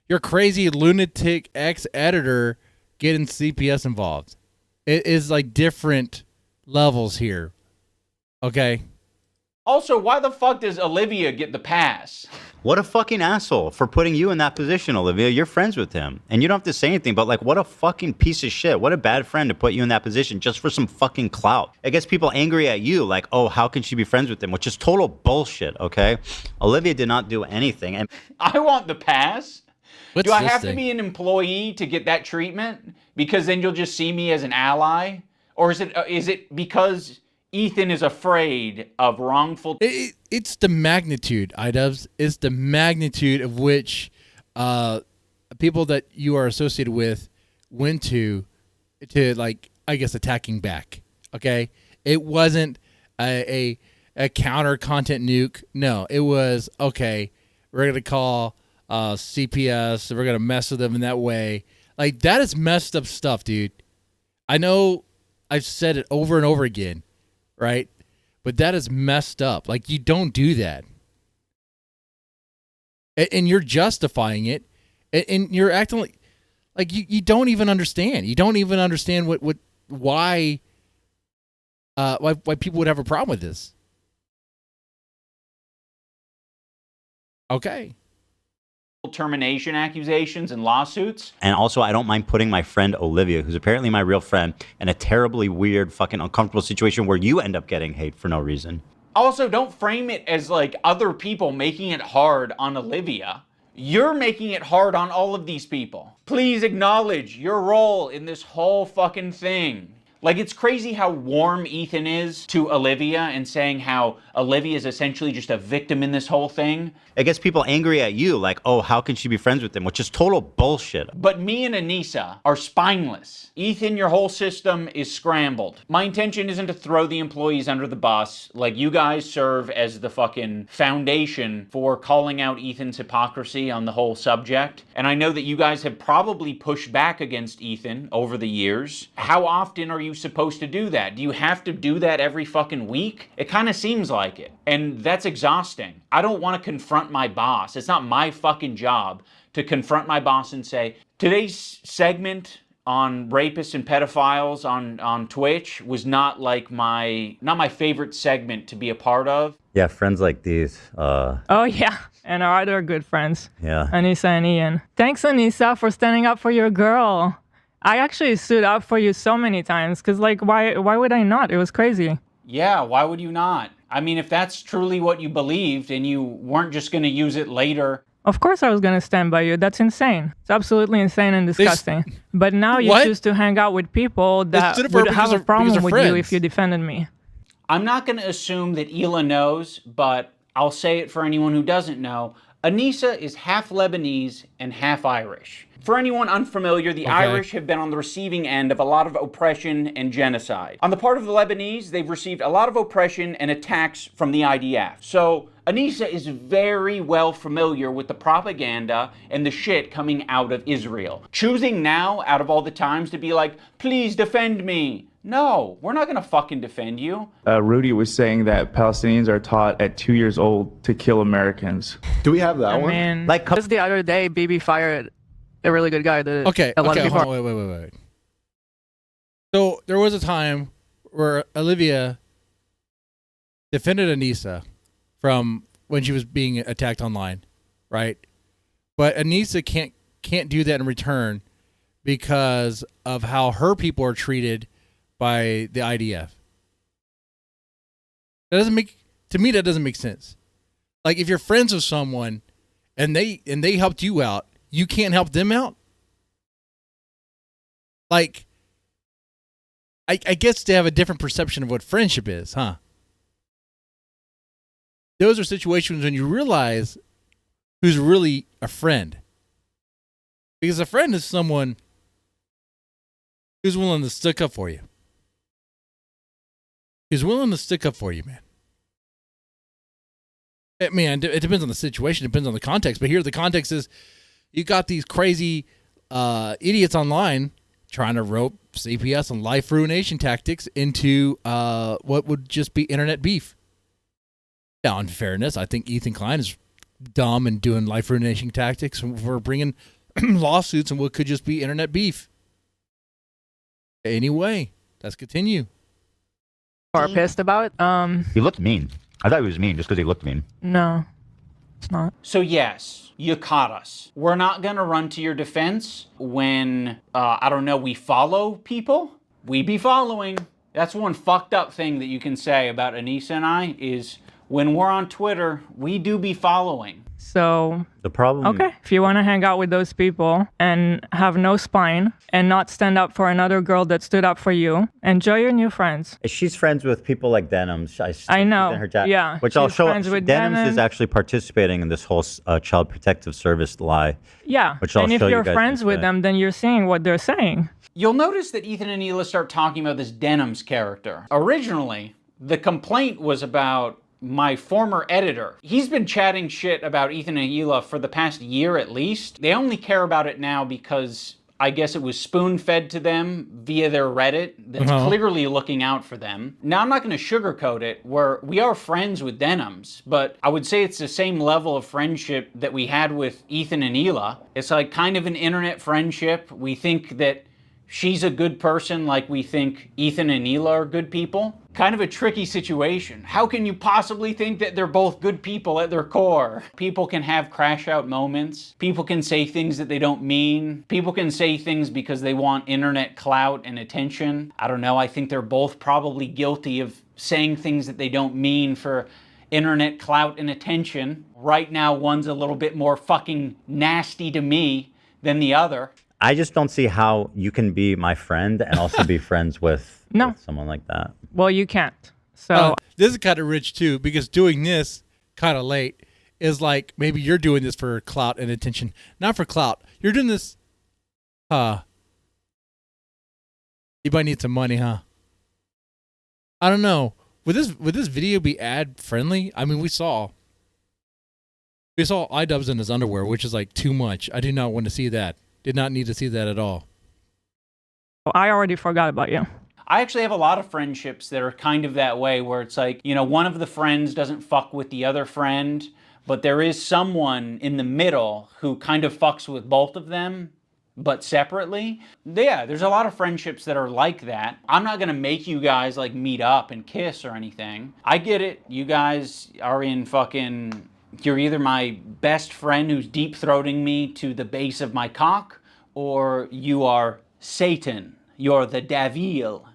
your crazy lunatic ex-editor getting CPS involved. It is like different levels here. Okay? Also, why the fuck does Olivia get the pass? What a fucking asshole for putting you in that position, Olivia. You're friends with him. And you don't have to say anything, but like, what a fucking piece of shit. What a bad friend to put you in that position just for some fucking clout. It gets people angry at you, like, oh, how can she be friends with him? Which is total bullshit, okay? Olivia did not do anything. And I want the pass. What's Do I this have thing? to be an employee to get that treatment? Because then you'll just see me as an ally? Or is it because Ethan is afraid of wrongful... It's the magnitude, iDubbbz. It's the magnitude of which people that you are associated with went to like, I guess, attacking back. Okay? It wasn't a counter content nuke. No, it was, okay, we're going to call CPS. We're going to mess with them in that way. Like, that is messed up stuff, dude. I know I've said it over and over again, right? But that is messed up. Like, you don't do that. And you're justifying it. And you're acting like you don't even understand. You don't even understand why people would have a problem with this. Okay. Termination accusations and lawsuits. And also, I don't mind putting my friend Olivia, who's apparently my real friend, in a terribly weird, fucking uncomfortable situation where you end up getting hate for no reason. Also, don't frame it as like other people making it hard on Olivia. You're making it hard on all of these people. Please acknowledge your role in this whole fucking thing. Like, it's crazy how warm Ethan is to Olivia and saying how Olivia is essentially just a victim in this whole thing. It gets people angry at you, like, oh, how can she be friends with him? Which is total bullshit. But me and Anissa are spineless. Ethan, your whole system is scrambled. My intention isn't to throw the employees under the bus. Like, you guys serve as the fucking foundation for calling out Ethan's hypocrisy on the whole subject. And I know that you guys have probably pushed back against Ethan over the years. How often are you supposed to do that? Do you have to do that every fucking week? It kind of seems like it. And that's exhausting. I don't want to confront my boss. It's not my fucking job to confront my boss and say, today's segment on rapists and pedophiles on Twitch was not my favorite segment to be a part of. Yeah, friends like these. Oh yeah, and our other good friends. Yeah. Anissa and Ian. Thanks, Anissa, for standing up for your girl. I actually stood up for you so many times, because like, why would I not? It was crazy. Yeah, why would you not? I mean, if that's truly what you believed and you weren't just going to use it later. Of course I was going to stand by you. That's insane. It's absolutely insane and disgusting. But now you choose to hang out with people that would have a problem with you if you defended me. I'm not going to assume that Hila knows, but I'll say it for anyone who doesn't know. Anissa is half Lebanese and half Irish. For anyone unfamiliar, the Irish have been on the receiving end of a lot of oppression and genocide. On the part of the Lebanese, they've received a lot of oppression and attacks from the IDF. So Anissa is very well familiar with the propaganda and the shit coming out of Israel. Choosing now, out of all the times, to be like, please defend me. No, we're not gonna fucking defend you. Rudy was saying that Palestinians are taught at 2 years old to kill Americans. Do we have that one? I mean, like just the other day, Bibi fired a really good guy. Okay, wait. So there was a time where Olivia defended Anissa from when she was being attacked online, right? But Anissa can't do that in return because of how her people are treated by the IDF. That doesn't make sense. Like, if you're friends with someone and they helped you out, you can't help them out? Like, I guess they have a different perception of what friendship is, huh? Those are situations when you realize who's really a friend. Because a friend is someone who's willing to stick up for you. Who's willing to stick up for you, man. It depends on the situation, it depends on the context. But here the context is you got these crazy idiots online trying to rope CPS and life ruination tactics into what would just be internet beef. Now, in fairness, I think Ethan Klein is dumb and doing life ruination tactics for bringing lawsuits and what could just be internet beef. Anyway, let's continue. Are pissed about? He looked mean. I thought he was mean just because he looked mean. No, it's not. So yes, you caught us. We're not going to run to your defense when, we follow people. We be following. That's one fucked up thing that you can say about Anissa and I is when we're on Twitter, we do be following. So the problem. Okay, if you want to hang out with those people and have no spine and not stand up for another girl that stood up for you, enjoy your new friends. She's friends with people like Denims. I know. Yeah. Which I'll show. Denims is actually participating in this whole Child Protective Service lie. Yeah. Which I'll and if show you're you guys friends with them, then you're seeing what they're saying. You'll notice that Ethan and Hila start talking about this Denims character. Originally, the complaint was about my former editor. He's been chatting shit about Ethan and Hila for the past year at least. They only care about it now because I guess it was spoon-fed to them via their Reddit that's clearly looking out for them. Now, I'm not going to sugarcoat it, where we are friends with Denims, but I would say it's the same level of friendship that we had with Ethan and Hila. It's like kind of an internet friendship. We think that she's a good person like we think Ethan and Hila are good people. Kind of a tricky situation. How can you possibly think that they're both good people at their core? People can have crash out moments. People can say things that they don't mean. People can say things because they want internet clout and attention. I don't know, I think they're both probably guilty of saying things that they don't mean for internet clout and attention. Right now, one's a little bit more fucking nasty to me than the other. I just don't see how you can be my friend and also be friends with someone like that. Well, you can't. So this is kind of rich too, because doing this kind of late is like maybe you're doing this for clout and attention, not for clout. You're doing this. You might need some money, huh? I don't know. Would this video be ad friendly? I mean, we saw iDubbbz in his underwear, which is like too much. I did not want to see that. Did not need to see that at all. I already forgot about you. I actually have a lot of friendships that are kind of that way, where it's like, you know, one of the friends doesn't fuck with the other friend, but there is someone in the middle who kind of fucks with both of them, but separately. Yeah, there's a lot of friendships that are like that. I'm not gonna make you guys like meet up and kiss or anything. I get it. You guys are in fucking, you're either my best friend who's deep-throating me to the base of my cock, or you are Satan. You're the devil.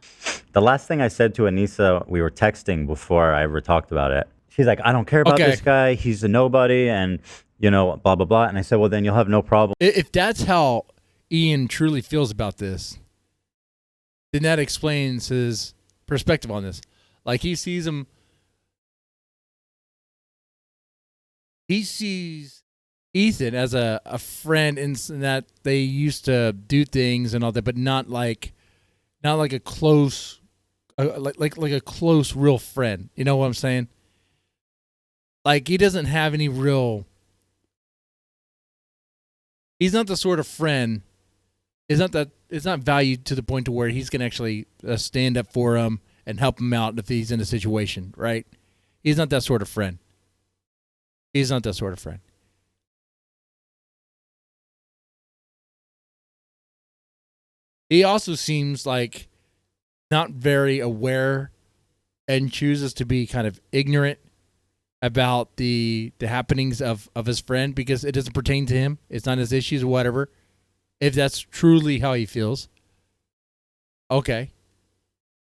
The last thing I said to Anissa, we were texting before I ever talked about it. She's like, I don't care about this guy. He's a nobody, and, you know, blah, blah, blah. And I said, well, then you'll have no problem. If that's how Ian truly feels about this, then that explains his perspective on this. Like, he sees Ethan as a friend, in that they used to do things and all that, but not like a close, like a close real friend. You know what I'm saying? Like, he doesn't have any real. He's not the sort of friend. It's not valued to the point to where he's gonna actually stand up for him and help him out if he's in a situation, right? He's not that sort of friend. He's not that sort of friend. He also seems like not very aware and chooses to be kind of ignorant about the happenings of his friend, because it doesn't pertain to him. It's not his issues or whatever. If that's truly how he feels, okay,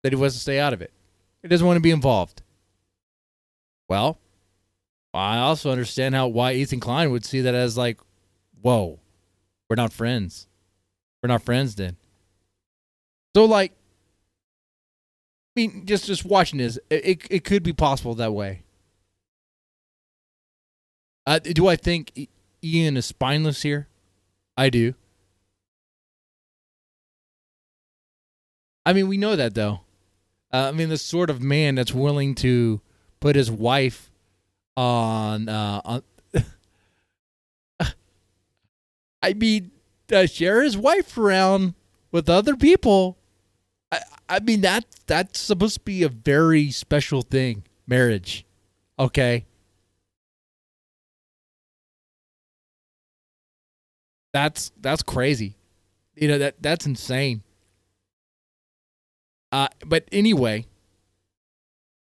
then he wants to stay out of it. He doesn't want to be involved. Well, I also understand why Ethan Klein would see that as like, whoa, we're not friends. We're not friends then. So, like, I mean, just watching this, it could be possible that way. Do I think Ian is spineless here? I do. I mean, we know that, though. I mean, the sort of man that's willing to put his wife on I mean, share his wife around with other people. I mean, that's supposed to be a very special thing, marriage. Okay? That's crazy. You know, that's insane. But anyway,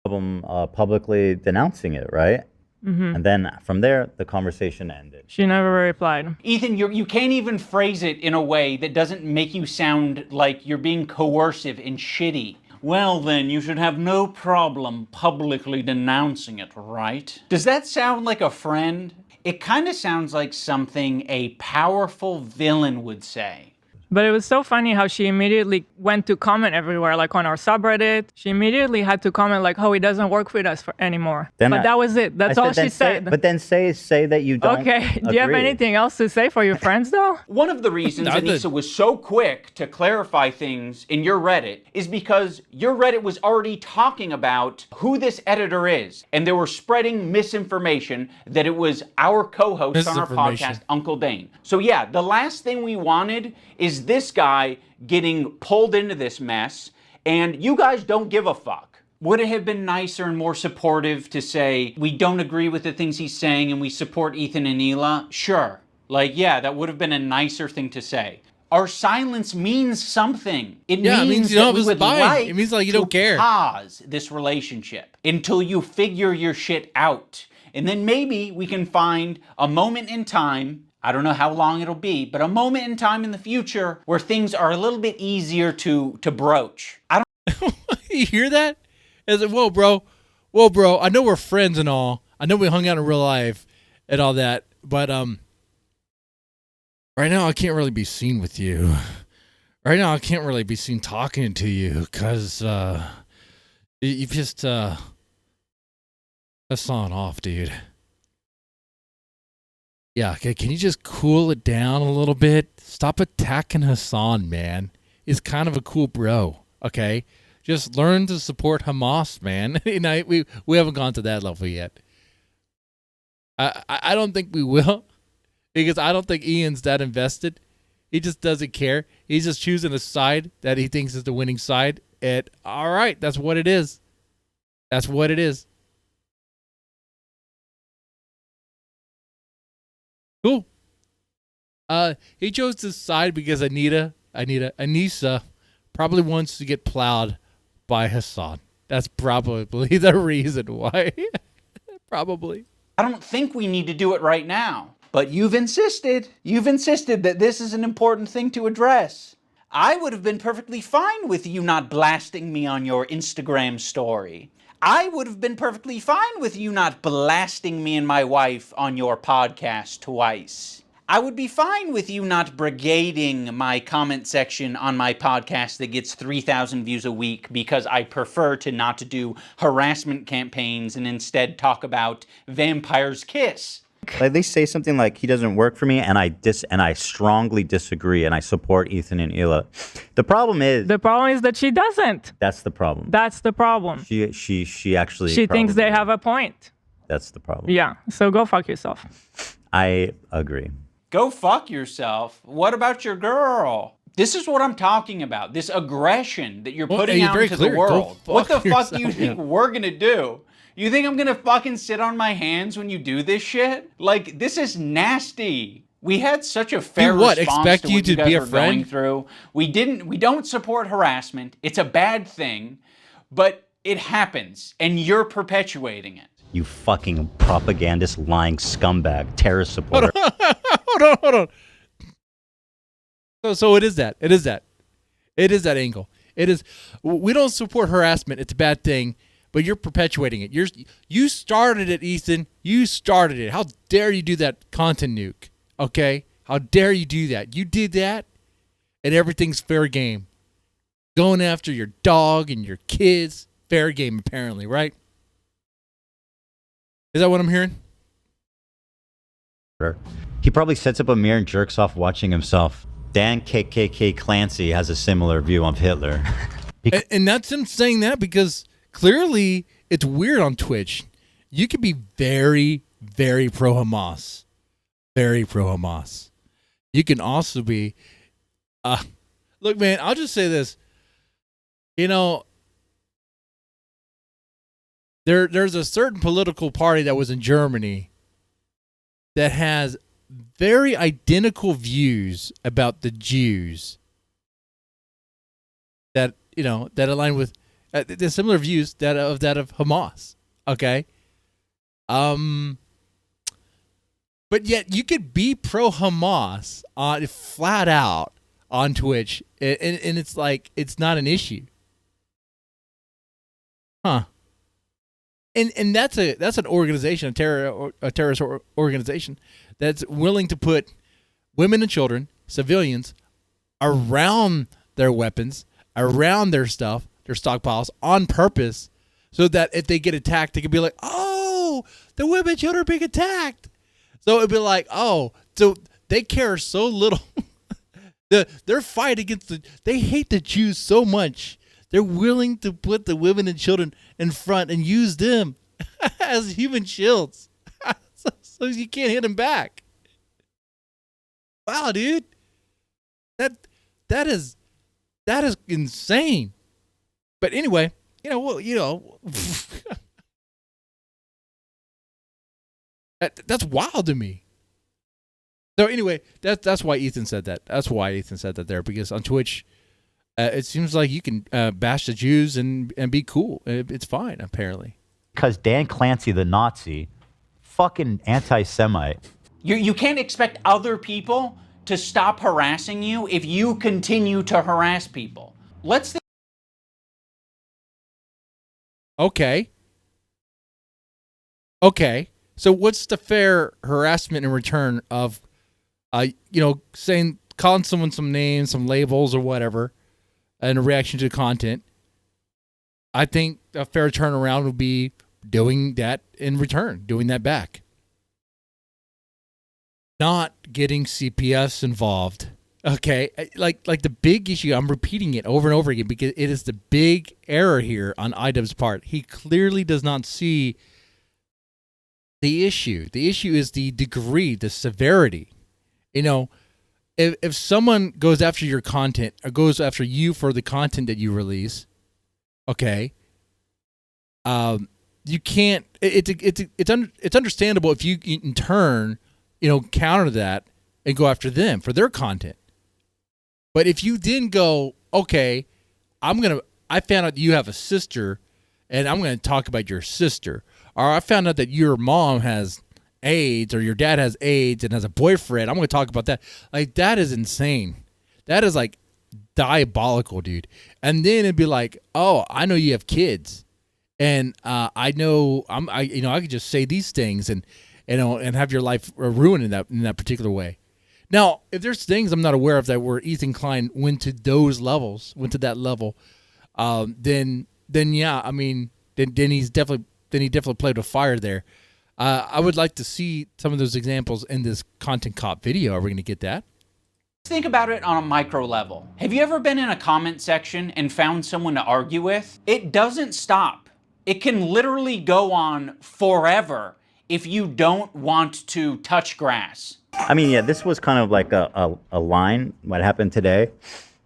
publicly denouncing it, right? Mm-hmm. And then from there, the conversation ended. She never replied. Ethan, you can't even phrase it in a way that doesn't make you sound like you're being coercive and shitty. Well, then, you should have no problem publicly denouncing it, right? Does that sound like a friend? It kind of sounds like something a powerful villain would say. But it was so funny how she immediately went to comment everywhere, like on our subreddit. She immediately had to comment like, oh, he doesn't work with us anymore. But that was it. That's all she said. But then say that you don't Okay, do you have anything else to say for your friends, though? One of the reasons Anissa was so quick to clarify things in your Reddit is because your Reddit was already talking about who this editor is. And they were spreading misinformation that it was our co-host on our podcast, Uncle Dane. So yeah, the last thing we wanted is this guy getting pulled into this mess, and you guys don't give a fuck. Would it have been nicer and more supportive to say, we don't agree with the things he's saying and we support Ethan and Hila? Sure. Like, yeah, that would have been a nicer thing to say. Our silence means something. It means that we would like it means like you don't care. Pause this relationship until you figure your shit out. And then maybe we can find a moment in time, I don't know how long it'll be, but a moment in time in the future where things are a little bit easier to broach. I don't. You hear that? It's like, whoa, bro. I know we're friends and all. I know we hung out in real life and all that, but right now I can't really be seen with you. Right now I can't really be seen talking to you because You've just Hassan off, dude. Yeah, okay, can you just cool it down a little bit? Stop attacking Hassan, man. He's kind of a cool bro, okay? Just learn to support Hamas, man. We haven't gone to that level yet. I don't think we will, because I don't think Ian's that invested. He just doesn't care. He's just choosing a side that he thinks is the winning side. And all right, that's what it is. That's what it is. Cool. He chose this side because Anissa probably wants to get plowed by Hassan. That's probably the reason why. Probably. I don't think we need to do it right now. But you've insisted. You've insisted that this is an important thing to address. I would have been perfectly fine with you not blasting me on your Instagram story. I would have been perfectly fine with you not blasting me and my wife on your podcast twice. I would be fine with you not brigading my comment section on my podcast that gets 3,000 views a week because I prefer to not do harassment campaigns and instead talk about Vampire's Kiss. Like they say something like he doesn't work for me, and I strongly disagree, and I support Ethan and Hila. The problem is that she doesn't. That's the problem. That's the problem. She actually thinks they have a point. That's the problem. Yeah. So go fuck yourself. I agree. Go fuck yourself. What about your girl? This is what I'm talking about. This aggression that you're putting out into the world. What the fuck do you think we're gonna do? You think I'm gonna fucking sit on my hands when you do this shit? Like, this is nasty. We had such a fair response expect to you what you to guys be a were friend? going through. We don't support harassment. It's a bad thing, but it happens, and you're perpetuating it. You fucking propagandist, lying scumbag, terrorist supporter. Hold on. So it is that. It is that angle. It is. We don't support harassment. It's a bad thing. But you're perpetuating it. You started it, Ethan. You started it. How dare you do that content nuke? Okay? How dare you do that? You did that, and everything's fair game. Going after your dog and your kids, fair game apparently, right? Is that what I'm hearing? He probably sets up a mirror and jerks off watching himself. Dan KKK Clancy has a similar view of Hitler. And that's him saying that because clearly it's weird on Twitch. You can be very, very pro-Hamas. Very pro-Hamas. You can also be... look, man, I'll just say this. You know, there's a certain political party that was in Germany that has very identical views about the Jews that, you know, that align with the similar views that of Hamas. Okay. But yet you could be pro Hamas on flat out on Twitch, and it's like it's not an issue. Huh. And that's an organization, a terrorist organization that's willing to put women and children, civilians, around their weapons, around their stuff, their stockpiles on purpose, so that if they get attacked, they can be like, "Oh, the women and children are being attacked." So it'd be like, "Oh, so they care so little." Their fight against they hate the Jews so much. They're willing to put the women and children in front and use them as human shields, so you can't hit them back. Wow, dude, that is insane. But anyway, that's wild to me. So anyway, that's why Ethan said that. That's why Ethan said that there, because on Twitch, it seems like you can bash the Jews and be cool. It's fine, apparently. Because Dan Clancy, the Nazi, fucking anti-Semite. You can't expect other people to stop harassing you if you continue to harass people. Let's think. Okay. So what's the fair harassment in return of, calling someone some names, some labels or whatever, in a reaction to content? I think a fair turnaround would be doing that in return, doing that back. Not getting CPS involved. Okay, like the big issue, I'm repeating it over and over again because it is the big error here on iDubbbz's part. He clearly does not see the issue. The issue is the degree, the severity. You know, if someone goes after your content or goes after you for the content that you release, okay, you can't. It's understandable if you in turn, counter that and go after them for their content. But if you then go, okay, I found out you have a sister, and I'm gonna talk about your sister, or I found out that your mom has AIDS or your dad has AIDS and has a boyfriend, I'm going to talk about that. Like, that is insane. That is like diabolical, dude. And then it'd be like, oh, I know you have kids, and I know I could just say these things and have your life ruined in that particular way. Now, if there's things I'm not aware of that where Ethan Klein went to that level, then yeah, I mean, then he definitely played with fire there. I would like to see some of those examples in this Content Cop video. Are we going to get that? Think about it on a micro level. Have you ever been in a comment section and found someone to argue with? It doesn't stop. It can literally go on forever if you don't want to touch grass. I mean, yeah, this was kind of like a line, what happened today,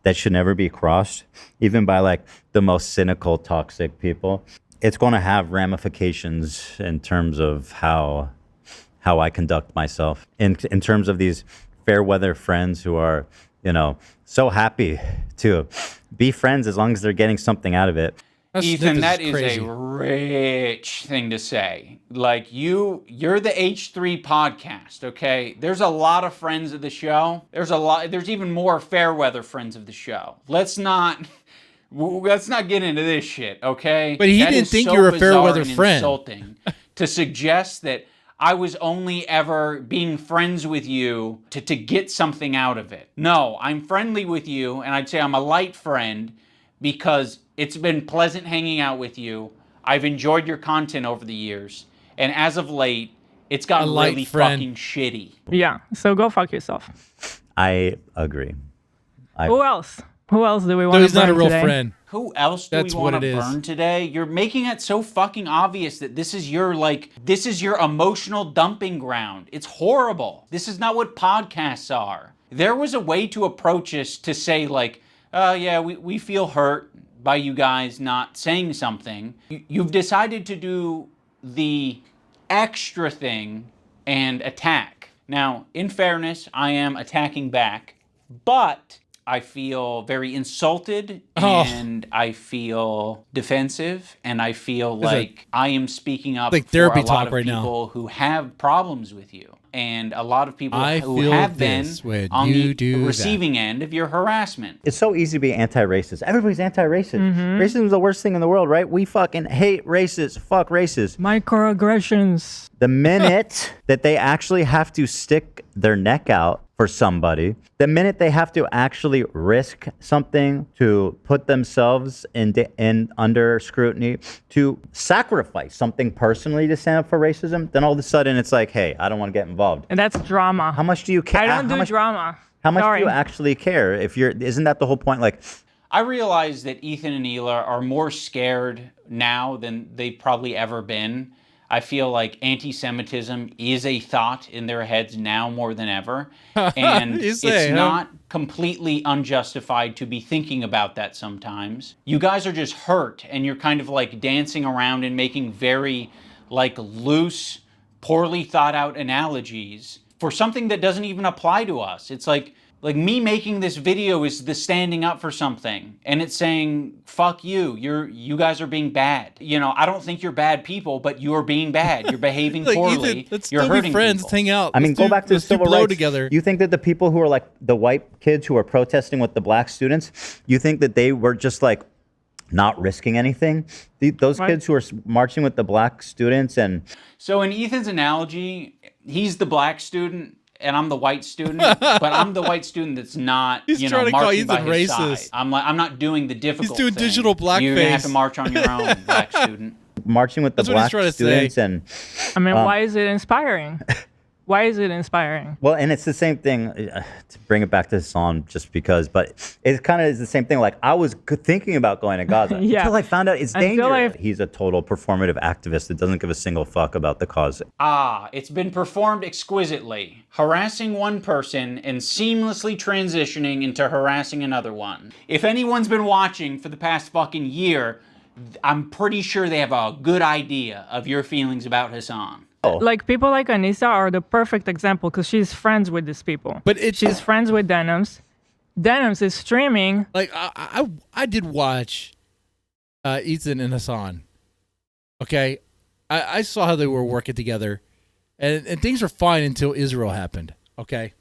that should never be crossed, even by like the most cynical, toxic people. It's going to have ramifications in terms of how I conduct myself. In terms of these fair weather friends who are, so happy to be friends as long as they're getting something out of it. Ethan, that is a rich thing to say. Like, you're the H3 podcast, okay? There's a lot of friends of the show. There's even more fair weather friends of the show. Let's not get into this shit, okay? But he didn't think you were a fair weather friend. Insulting to suggest that I was only ever being friends with you to get something out of it. No, I'm friendly with you, and I'd say I'm a light friend because it's been pleasant hanging out with you. I've enjoyed your content over the years, and as of late, it's gotten really fucking shitty. Yeah, so go fuck yourself. I agree. Who else? Who else do we want to burn today? He's not a real friend. Who else do we want to burn today? You're making it so fucking obvious that this is your emotional dumping ground. It's horrible. This is not what podcasts are. There was a way to approach this to say like, yeah, we feel hurt by you guys not saying something. You've decided to do the extra thing and attack. Now, in fairness, I am attacking back, but I feel very insulted, and I feel defensive, and I feel like I am speaking up like for a lot of people who have problems with you, and a lot lot of people who have been on the receiving end of your harassment. It's so easy to be anti-racist. Everybody's anti-racist. Racism is the worst thing in the world, right? We fucking hate racists. Fuck racists. Microaggressions. The minute that they actually have to stick their neck out for somebody, the minute they have to actually risk something to put themselves in under scrutiny, to sacrifice something personally to stand up for racism, then all of a sudden it's like, hey, I don't want to get involved. And that's drama. How much do you care? I don't do drama. How much do you actually care? Isn't that the whole point? Like, I realize that Ethan and Hila are more scared now than they've probably ever been. I feel like anti-Semitism is a thought in their heads now more than ever. And it's not completely unjustified to be thinking about that sometimes. You guys are just hurt, and you're kind of like dancing around and making very like loose, poorly thought out analogies for something that doesn't even apply to us. It's like me making this video is the standing up for something, and it's saying, fuck you, you guys are being bad. I don't think you're bad people, but you're being bad. You're behaving poorly. Ethan, let's you're still hurting be friends, people. hang out. I mean, go back to the civil rights together. You think that the people who are like the white kids who are protesting with the black students, you think that they were just like not risking anything? Those kids who are marching with the black students and... So in Ethan's analogy, he's the black student, and I'm the white student, but I'm the white student that's not, He's trying to call marching by Ethan his racist. side. I'm not doing the difficult He's doing thing. digital blackface. You're gonna have to march on your own, black student. Marching with the That's what he's black trying to students say. and I mean, why is it inspiring? Why is it inspiring? well, and it's the same thing. To bring it back to Hassan, just because, but it kind of is the same thing. Like I was thinking about going to Gaza until I found out it's dangerous. He's a total performative activist that doesn't give a single fuck about the cause. It's been performed exquisitely, harassing one person and seamlessly transitioning into harassing another one. If anyone's been watching for the past fucking year, I'm pretty sure they have a good idea of your feelings about Hassan. Like people like Anissa are the perfect example because she's friends with these people. But she's friends with iDubbbz. iDubbbz is streaming. Like I did watch Ethan and Hassan. Okay, I saw how they were working together, and things were fine until Israel happened. Okay,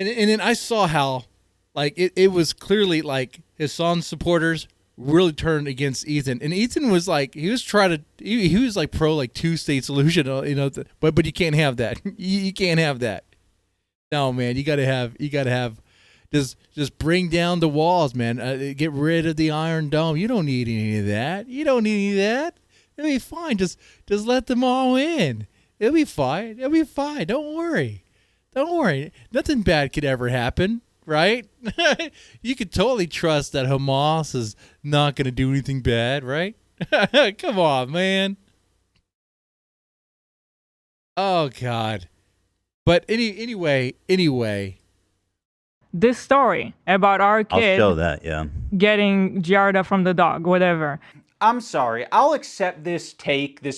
and then I saw how like it was clearly like Hassan's supporters really turned against Ethan, and Ethan was like he was like pro like 2-state solution, but you can't have that. You can't have that. No, man, you gotta have just bring down the walls, man. Get rid of the Iron Dome. You don't need any of that. It'll be fine. Just let them all in. It'll be fine. Don't worry. Nothing bad could ever happen. Right? You could totally trust that Hamas is not going to do anything bad, right? Come on, man. Oh, God. But anyway. This story about our kid I'll show that, yeah. getting Giarda from the dog, whatever. I'm sorry, I'll accept this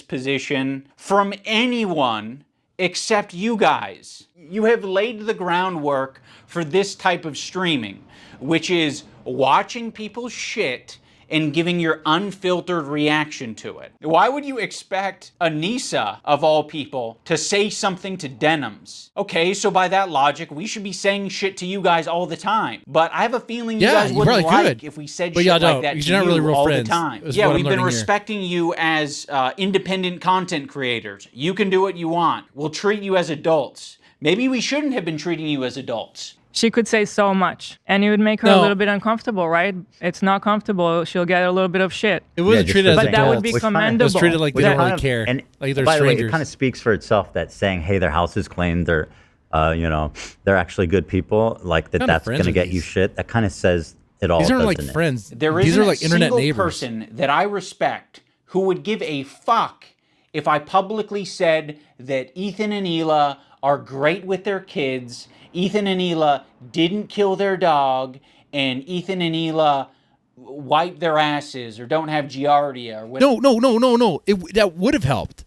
position from anyone except you guys. You have laid the groundwork for this type of streaming, which is watching people's shit and giving your unfiltered reaction to it. Why would you expect Anissa, of all people, to say something to iDubbbz? Okay, so by that logic, we should be saying shit to you guys all the time. But I have a feeling you guys wouldn't like if we said shit like that to you all the time. Yeah, we've been respecting you as independent content creators. You can do what you want. We'll treat you as adults. Maybe we shouldn't have been treating you as adults. She could say so much, and it would make her a little bit uncomfortable, right? It's not comfortable. She'll get a little bit of shit. It wasn't treated as but that would be commendable. It was treated like they don't really care. And like they're by strangers. the way, it kind of speaks for itself that saying, "Hey, their house is claimed. They're, they're actually good people." Like that's going to get you shit. That kind of says it all. These aren't like friends. These are like internet neighbors. Person that I respect who would give a fuck if I publicly said that Ethan and Hila are great with their kids. Ethan and Hila didn't kill their dog, and Ethan and Hila wipe their asses or don't have giardia. Or whatever. No. That would have helped.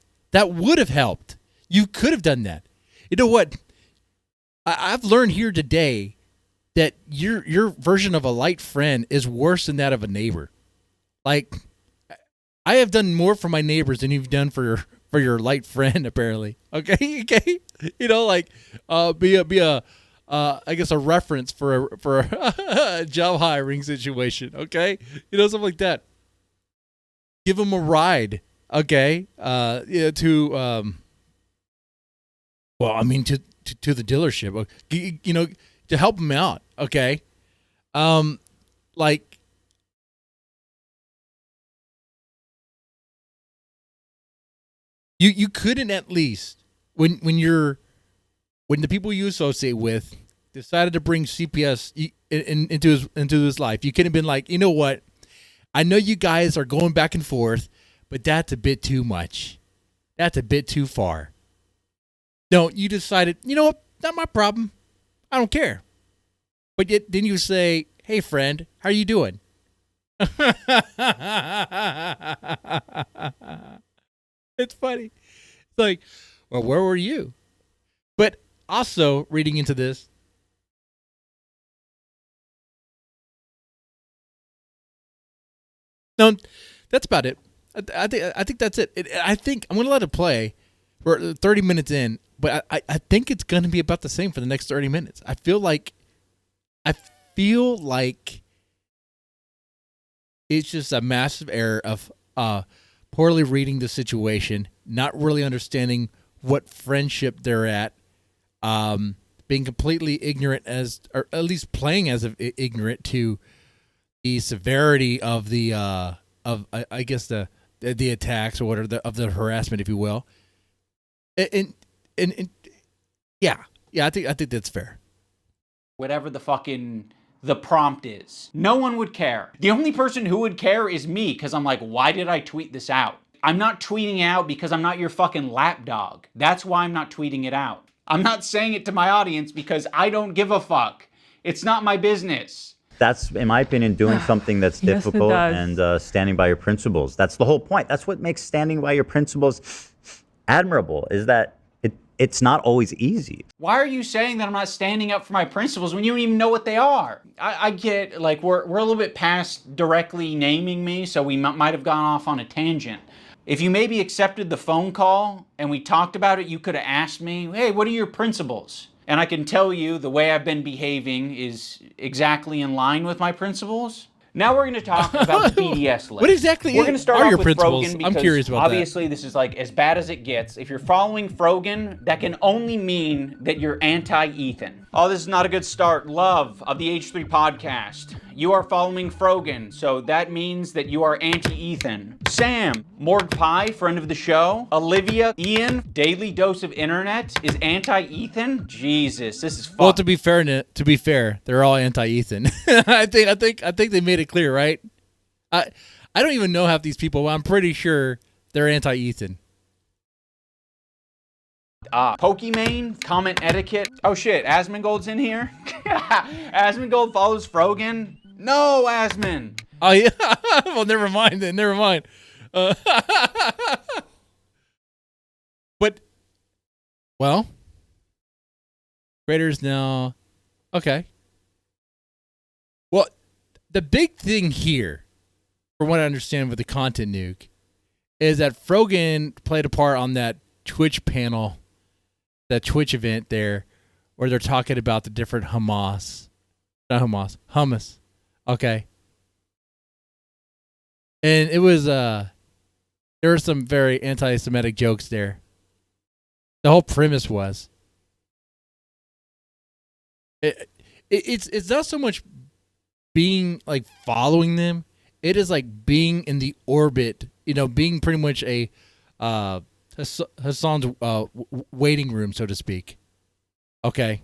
You could have done that. You know what? I've learned here today that your version of a light friend is worse than that of a neighbor. Like, I have done more for my neighbors than you've done for your light friend, apparently. Okay. Be a I guess a reference for a job hiring situation. Okay, something like that. Give them a ride. Okay, to the dealership. To help them out. Okay, like. You couldn't at least when the people you associate with decided to bring CPS into his life, you could have been like, you know what? I know you guys are going back and forth, but that's a bit too much. That's a bit too far. No, you decided, you know what? Not my problem. I don't care. But yet, then you say, hey, friend, how are you doing? It's funny. It's like, well, where were you? But also, reading into this, no, that's about it. I think that's it. I think I'm going to let it play. We're 30 minutes in, but I think it's going to be about the same for the next 30 minutes. I feel like it's just a massive error of poorly reading the situation, not really understanding what friendship they're at, being completely ignorant or at least playing as ignorant to the severity of the I guess the attacks or whatever of the harassment, if you will. And yeah, I think that's fair. Whatever the prompt is. No one would care. The only person who would care is me, because I'm like, why did I tweet this out? I'm not tweeting out because I'm not your fucking lapdog. That's why I'm not tweeting it out. I'm not saying it to my audience because I don't give a fuck. It's not my business. That's, in my opinion, doing something that's Yes, difficult it does. and standing by your principles. That's the whole point. That's what makes standing by your principles admirable, is that it's not always easy. Why are you saying that I'm not standing up for my principles when you don't even know what they are? I get, like, we're a little bit past directly naming me, so we might have gone off on a tangent. If you maybe accepted the phone call and we talked about it, you could have asked me, hey, what are your principles? And I can tell you the way I've been behaving is exactly in line with my principles. Now we're going to talk about the BDS list. What exactly we're going to start are off your with principles? Frogan because I'm curious about obviously this is like as bad as it gets. If you're following Frogan, that can only mean that you're anti-Ethan. Oh, this is not a good start. Love of the H3 podcast. You are following Frogan, so that means that you are anti-Ethan. Sam, Morg Pie, friend of the show. Olivia, Ian, Daily Dose of Internet is anti-Ethan. Jesus, this is fucked. Well, to be fair, they're all anti-Ethan. I think they made it clear, right? I don't even know half these people, but I'm pretty sure they're anti-Ethan. Pokimane, comment etiquette. Oh shit, Asmongold's in here? Asmongold follows Frogan? No, Asmon! Oh yeah, well never mind then, never mind. But, well, creators now, okay. Well, the big thing here, from what I understand with the content nuke, is that Frogan played a part on that Twitch panel, that Twitch event there, where they're talking about the different hummus. Okay. And it was, there were some very anti-Semitic jokes there. The whole premise was, it's not so much being like following them. It is like being in the orbit, being pretty much a Hassan's waiting room, so to speak. Okay.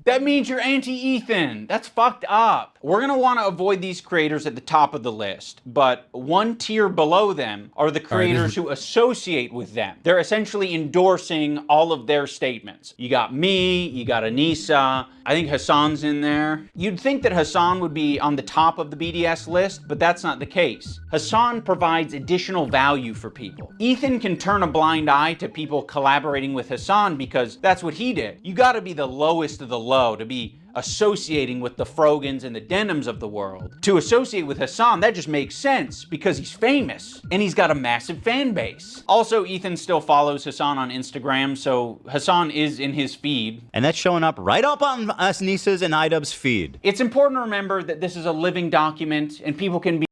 That means you're anti-Ethan. That's fucked up. We're going to want to avoid these creators at the top of the list, but one tier below them are the creators who associate with them. They're essentially endorsing all of their statements. You got me, you got Anissa, I think Hassan's in there. You'd think that Hassan would be on the top of the BDS list, but that's not the case. Hassan provides additional value for people. Ethan can turn a blind eye to people collaborating with Hassan because that's what he did. You got to be the lowest of the low to be associating with the Frogans and the Denims of the world. To associate with Hassan, that just makes sense because he's famous and he's got a massive fan base. Also, Ethan still follows Hassan on Instagram, so Hassan is in his feed. And that's showing up right up on Anissa's and iDubbbz feed. It's important to remember that this is a living document and people can be...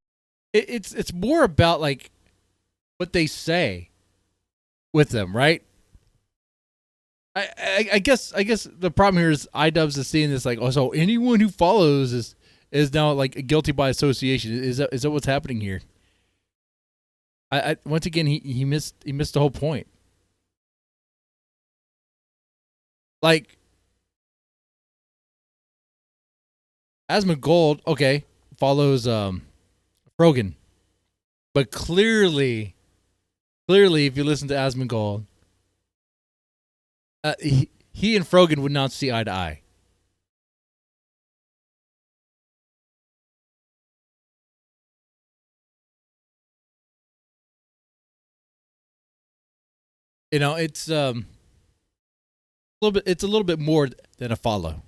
It's more about like what they say with them, right? I guess the problem here is iDubbbz is seeing this like, oh, so anyone who follows is now like guilty by association. Is that what's happening here? I once again he missed the whole point. Like Asmongold, okay, follows Frogan, but clearly, if you listen to Asmongold, he and Frogan would not see eye to eye. It's a little bit more than a follow.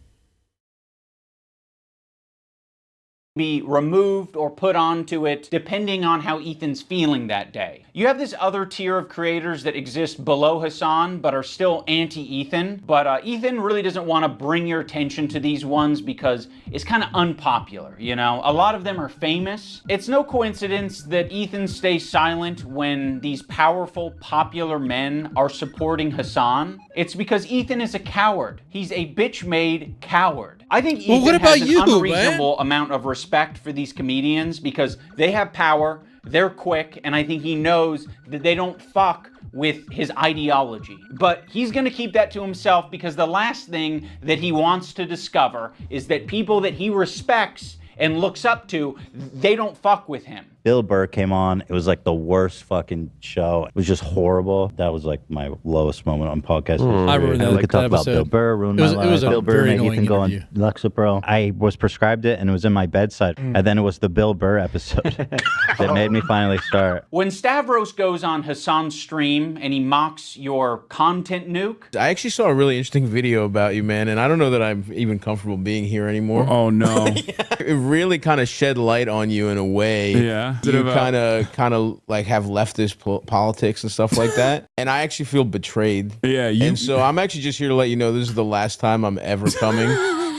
be removed or put onto it depending on how Ethan's feeling that day. You have this other tier of creators that exist below Hasan but are still anti-Ethan, but Ethan really doesn't want to bring your attention to these ones because it's kind of unpopular, you know? A lot of them are famous. It's no coincidence that Ethan stays silent when these powerful, popular men are supporting Hasan. It's because Ethan is a coward. He's a bitch-made coward. I think Ethan has an unreasonable amount of respect for these comedians because they have power, they're quick, and I think he knows that they don't fuck with his ideology. But he's gonna keep that to himself because the last thing that he wants to discover is that people that he respects and looks up to, they don't fuck with him. Bill Burr came on. It was like the worst fucking show. It was just horrible. That was like my lowest moment on podcast. I remember that. We could talk about Bill Burr, ruined my life. It was a Bill Burr very made annoying Ethan go on interview. Lexapro. I was prescribed it and it was in my bedside. And then it was the Bill Burr episode that made me finally start. When Stavros goes on Hasan's stream and he mocks your content nuke. I actually saw a really interesting video about you, man, and I don't know that I'm even comfortable being here anymore. Oh, no. It really kind of shed light on you in a way. Yeah. You kind of like have leftist politics and stuff like that. And I actually feel betrayed. Yeah. And so I'm actually just here to let you know this is the last time I'm ever coming.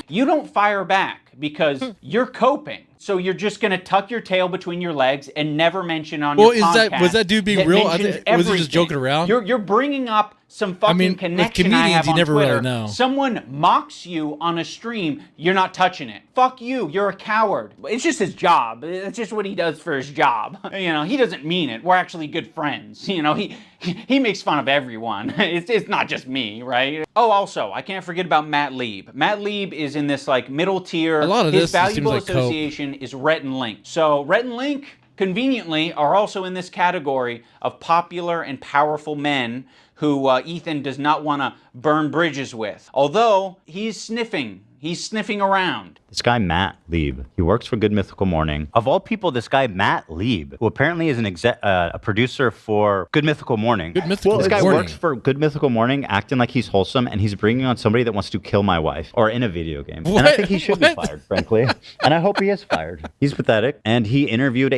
You don't fire back because you're coping. So you're just gonna tuck your tail between your legs and never mention on your podcast. Was that dude being real? Was he just everything. joking around? You're bringing up some fucking connection with I have comedians, you on never Twitter. really know. Someone mocks you on a stream, you're not touching it. Fuck you, you're a coward. It's just his job. It's just what he does for his job. You know, he doesn't mean it. We're actually good friends. You know, he makes fun of everyone. It's not just me, right? Oh, also, I can't forget about Matt Lieb. Matt Lieb is in this like middle tier. A lot of his this seems valuable like association is Rhett and Link. So Rhett and Link, conveniently, are also in this category of popular and powerful men who Ethan does not want to burn bridges with. Although he's sniffing around. This guy, Matt Lieb, he works for Good Mythical Morning. Of all people, this guy, Matt Lieb, who apparently is a producer for Good Mythical Morning. This guy works for Good Mythical Morning, acting like he's wholesome, and he's bringing on somebody that wants to kill my wife, or in a video game. And I think he should be fired, frankly. And I hope he is fired. He's pathetic, and he interviewed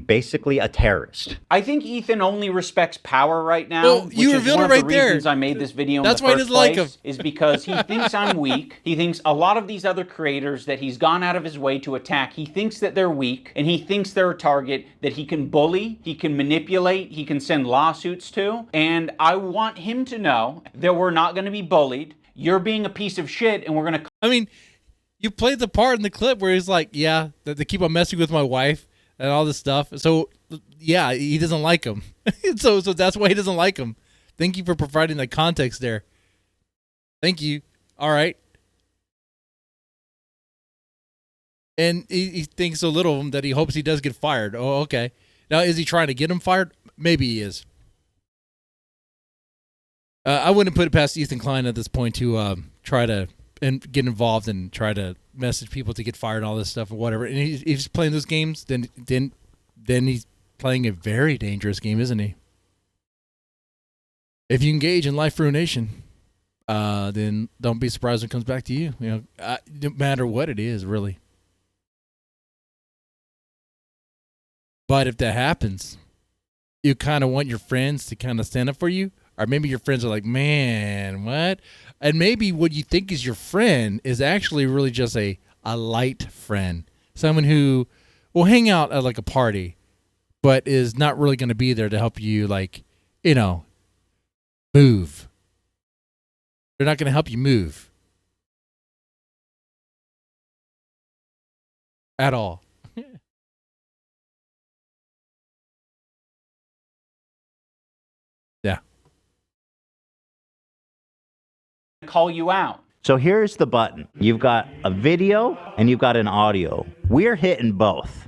basically a terrorist. I think Ethan only respects power right now. Well, you revealed it right there. One of the reasons I made this video That's in why the he first doesn't like place him. is because he thinks I'm weak. He thinks a lot of these other creators that he's gone out of his way to attack, he thinks that they're weak, and he thinks they're a target that he can bully, he can manipulate, he can send lawsuits to. And I want him to know that we're not going to be bullied. You're being a piece of shit, and we're going to... I mean, you played the part in the clip where he's like, yeah, they keep on messing with my wife and all this stuff. So, yeah, he doesn't like him. so that's why he doesn't like him. Thank you for providing the context there. Thank you. All right. And he thinks so little of him that he hopes he does get fired. Oh, okay. Now, is he trying to get him fired? Maybe he is. I wouldn't put it past Ethan Klein at this point to try to get involved and try to message people to get fired and all this stuff or whatever. And he's playing those games, then he's playing a very dangerous game, isn't he? If you engage in life ruination, then don't be surprised when it comes back to you. You know, no matter what it is, really. But if that happens, you kind of want your friends to kind of stand up for you. Or maybe your friends are like, man, what? And maybe what you think is your friend is actually really just a light friend. Someone who will hang out at like a party, but is not really going to be there to help you, like, you know, move. They're not going to help you move. At all. Yeah. Call you out. So here's the button. You've got a video and you've got an audio. We're hitting both.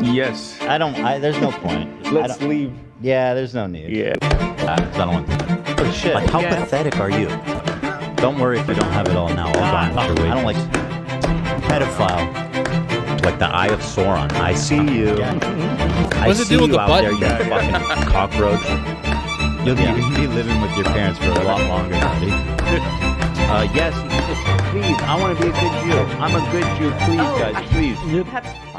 Yes. There's no point. Let's leave. Yeah, there's no need. Yeah. I don't want to. shit. Like, how pathetic are you? Don't worry if I don't have it all now. I'll go after. I don't like pedophile. Like the Eye of Sauron. I see you. I see you out there, you fucking cockroach. You'll be living with your parents for a lot longer, buddy. Yes, please. I want to be a good Jew. I'm a good Jew. Please, guys, please.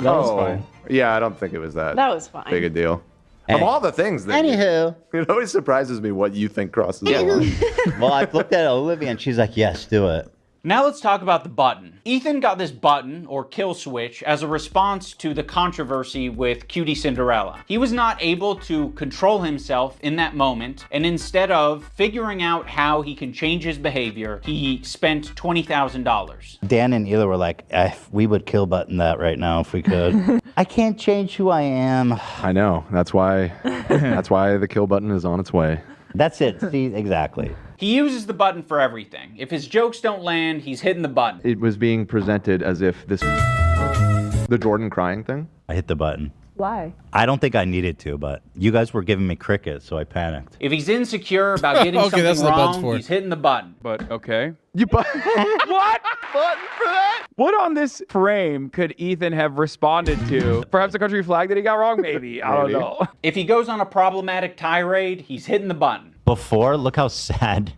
That was fine. Yeah, I don't think it was that. That was fine. Big a deal. Of all the things that it always surprises me what you think crosses the line. Well, I looked at Olivia and she's like, yes, do it. Now let's talk about the button. Ethan got this button, or kill switch, as a response to the controversy with Cutie Cinderella. He was not able to control himself in that moment, and instead of figuring out how he can change his behavior, he spent $20,000. Dan and Hila were like, we would kill button that right now if we could. I can't change who I am. I know. That's why the kill button is on its way. That's it. See, exactly. He uses the button for everything. If his jokes don't land, he's hitting the button. It was being presented as if the Jordan crying thing. I hit the button. Why? I don't think I needed to, but you guys were giving me crickets, so I panicked. If he's insecure about getting something wrong, he's hitting the button. But okay. What? Button for that? What on this frame could Ethan have responded to? Perhaps the country flag that he got wrong? Maybe. I don't know. If he goes on a problematic tirade, he's hitting the button. Before, look how sad.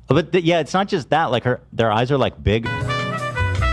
But yeah, it's not just that. Like their eyes are like big.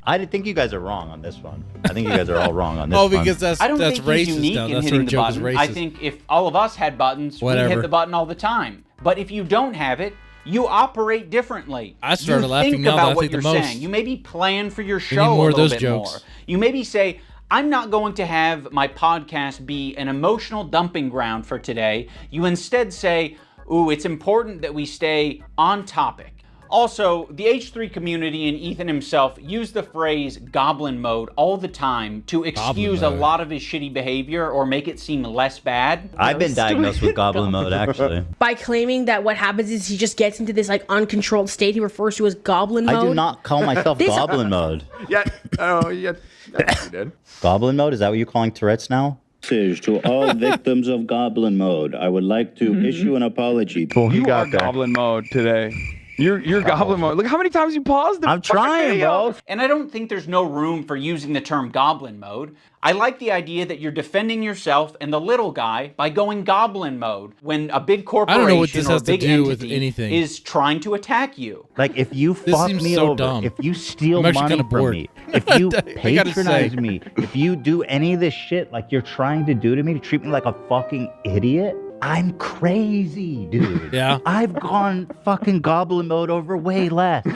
I think you guys are wrong on this one. I think you guys are all wrong on this one. Oh, because that's I don't that's think racist he's unique now. in That's hitting her the joke is button. racist. I think if all of us had buttons, we'd Whatever. hit the button all the time. But if you don't have it, you operate differently. I started laughing think now that I about what think the you're most. saying. You maybe plan for your We show need more a of little those bit jokes. more. You maybe say, I'm not going to have my podcast be an emotional dumping ground for today. You instead say, ooh, it's important that we stay on topic. Also, the H3 community and Ethan himself use the phrase goblin mode all the time to excuse a lot of his shitty behavior or make it seem less bad. I've been diagnosed with goblin mode, actually. By claiming that what happens is he just gets into this like uncontrolled state he refers to as goblin mode. I do not call myself goblin mode. Yeah. Oh, yeah. That's what you did. Goblin mode? Is that what you're calling Tourette's now? To all victims of goblin mode, I would like to issue an apology. You are goblin mode today. You're goblin mode. Look how many times you paused the I'm trying, bro. And I don't think there's no room for using the term goblin mode. I like the idea that you're defending yourself and the little guy by going goblin mode when a big corporation I don't know what this or has a to big do with entity anything. is trying to attack you. Like, if you fuck seems me so over, dumb. if you steal I'm actually money kinda from bored. me, if you I gotta patronize say. me, if you do any of this shit like you're trying to do to me, to treat me like a fucking idiot, I'm crazy, dude. Yeah. I've gone fucking goblin mode over way less.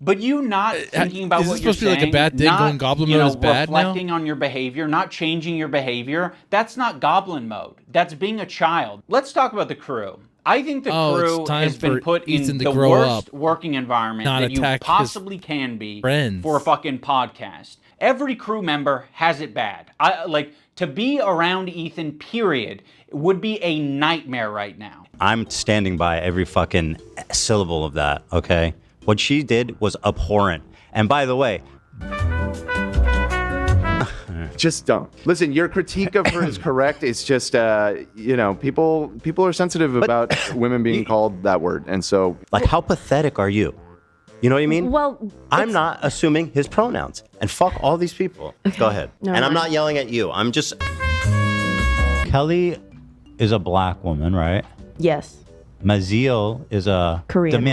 But you not thinking about is what this you're supposed to be like a saying, bad thing, not, going goblin you mode know, is bad now? reflecting on your behavior, not changing your behavior, that's not goblin mode. That's being a child. Let's talk about the crew. I think the crew it's time has been for put Ethan in to the grow worst up, working environment not that you attack his possibly can be friends. for a fucking podcast. Every crew member has it bad. To be around Ethan, period, would be a nightmare right now. I'm standing by every fucking syllable of that, okay? What she did was abhorrent. And by the way, Just don't. Listen, your critique of her is correct. It's just, people are sensitive about women being called that word. And so... like, how pathetic are you? You know what I mean? Well, I'm not assuming his pronouns. And fuck all these people. Go ahead. No, And I'm no. not yelling at you. I'm just... Kelly is a black woman, right? Yes. Maziel is a Korean.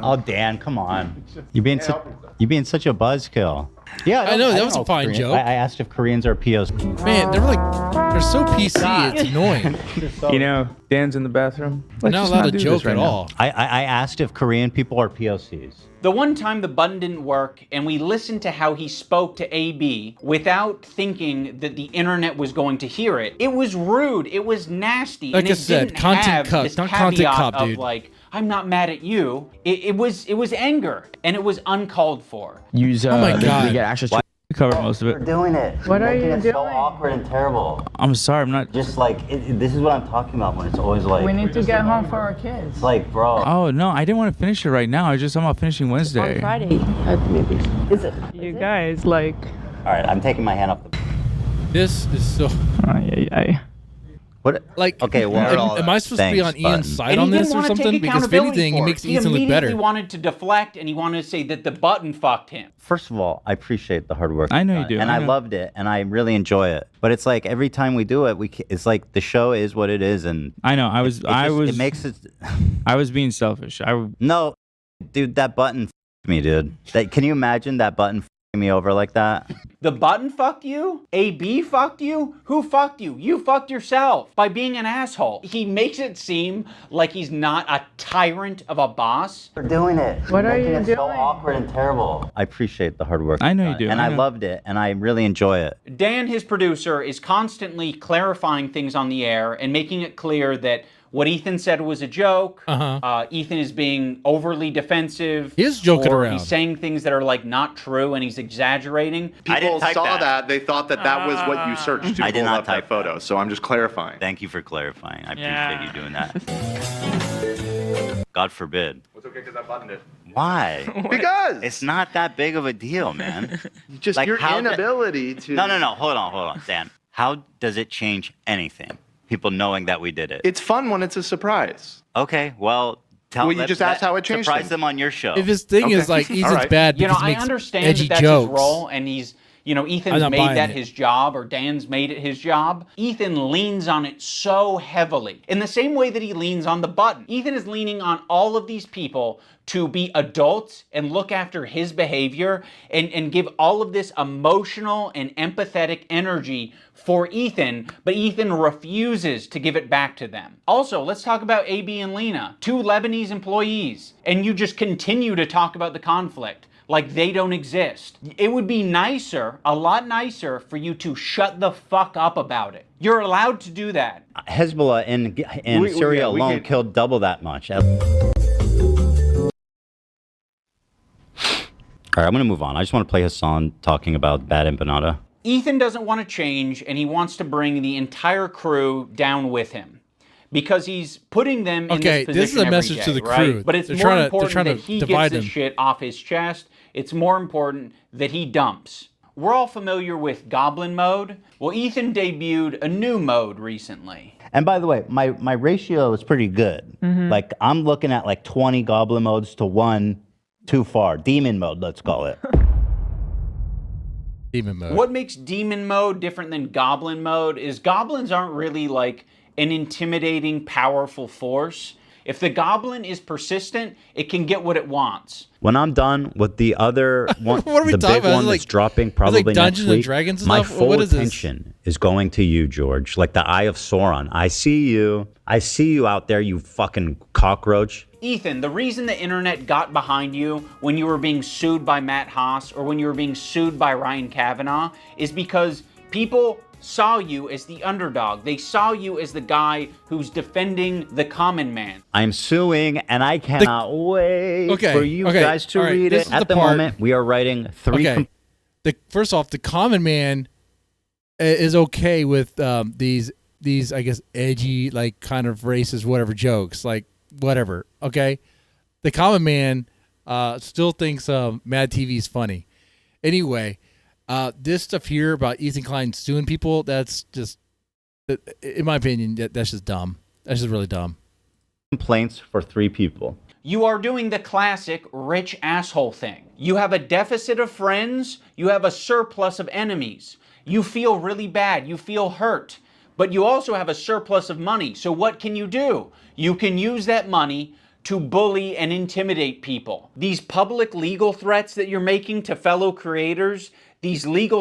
Oh, Dan, come on. You're being such a buzzkill. Yeah, I know, that was a don't fine Korean. joke. I asked if Koreans are POC. Man, they're so PC, it's annoying. You know, Dan's in the bathroom. We're not Let's just allowed to do this joke right at now. all. I asked if Korean people are POCs. The one time the button didn't work and we listened to how he spoke to AB without thinking that the internet was going to hear it, it was rude, it was nasty, Like and I it said, didn't content have cup, this not content caveat cop, of dude. like, I'm not mad at you. It was anger, and it was uncalled for. Use Oh my God. they get access to cover most of You're it. doing it. What are Making you it doing? so awkward and terrible. I'm sorry, I'm not. Just like, this is what I'm talking about when it's always like... We need to get home for our kids. It's like, bro. Oh no, I didn't want to finish it right now. I'm about finishing Wednesday. On Friday, maybe. Is it? You guys, like... All right, I'm taking my hand off the... This is so... Ay. What? Like, okay, well, am I supposed to be on Ian's side on this or something? Because if anything, it makes Ethan look better. He wanted to deflect, and he wanted to say that the button fucked him. First of all, I appreciate the hard work. I know you do. And I loved it, and I really enjoy it. But it's like every time we do it, it's like the show is what it is, and I know. It makes it. I was being selfish. No, dude, that button f***ed me, dude. Can you imagine that button f***ing me over like that? The button fucked you? AB fucked you? Who fucked you? You fucked yourself by being an asshole. He makes it seem like he's not a tyrant of a boss. We're doing it. What are you Making it doing? so awkward and terrible. I appreciate the hard work. I know you do. And I loved it, and I really enjoy it. Dan, his producer, is constantly clarifying things on the air and making it clear that what Ethan said was a joke. Ethan is being overly defensive. He is joking or around. He's saying things that are like not true, and he's exaggerating. People saw that. They thought that was what you searched to I did pull not up that photo. So I'm just clarifying. Thank you for clarifying. I appreciate you doing that. God forbid. It's okay because I buttoned it. Why? Because it's not that big of a deal, man. Just your inability to. No. Hold on, Dan. How does it change anything? People knowing that we did it. It's fun when it's a surprise. Okay, well, you just asked how it changed. Surprise them on your show. If his thing is like Ethan's bad because he I makes understand edgy that's jokes. his role, and he's, Ethan's not made buying that it. his job, or Dan's made it his job. Ethan leans on it so heavily, in the same way that he leans on the button. Ethan is leaning on all of these people to be adults and look after his behavior and give all of this emotional and empathetic energy for Ethan, but Ethan refuses to give it back to them. Also, let's talk about AB and Lena, 2 Lebanese employees, and you just continue to talk about the conflict like they don't exist. It would be nicer, a lot nicer, for you to shut the fuck up about it. You're allowed to do that. Hezbollah in Syria alone killed double that much. All right, I'm going to move on. I just want to play Hassan talking about bad empanada. Ethan doesn't want to change, and he wants to bring the entire crew down with him because he's putting them in this position this is a message to the crew. Right? But it's They're more trying to important that he divide gets this them. shit off his chest. It's more important that he dumps. We're all familiar with Goblin Mode. Well, Ethan debuted a new mode recently. And by the way, my ratio is pretty good. Like, I'm looking at like 20 goblin modes to 1 too far. Demon mode, let's call it. Demon mode. What makes Demon Mode different than Goblin Mode is goblins aren't really like an intimidating, powerful force. If the goblin is persistent, it can get what it wants. When I'm done with the other one, What are we the talking big about? one Is it that's like- dropping is it probably like Dungeons next and week, Dragons and my stuff? full What is this? attention is going to you, George. Like the Eye of Sauron. I see you. I see you out there, you fucking cockroach. Ethan, the reason the internet got behind you when you were being sued by Matt Haas or when you were being sued by Ryan Kavanaugh is because people saw you as the underdog. They saw you as the guy who's defending the common man. I'm suing, and I cannot wait for you guys to read it. At the moment, we are writing 3. Okay. First off, the common man is okay with these I guess edgy, like kind of racist whatever jokes, like whatever. Okay, the common man still thinks Mad TV is funny. Anyway, this stuff here about Ethan Klein suing people, that's just, in my opinion, that's just dumb. That's just really dumb. Complaints for 3 people. You are doing the classic rich asshole thing. You have a deficit of friends, you have a surplus of enemies. You feel really bad, you feel hurt, but you also have a surplus of money. So what can you do? You can use that money to bully and intimidate people. These public legal threats that you're making to fellow creators, fellow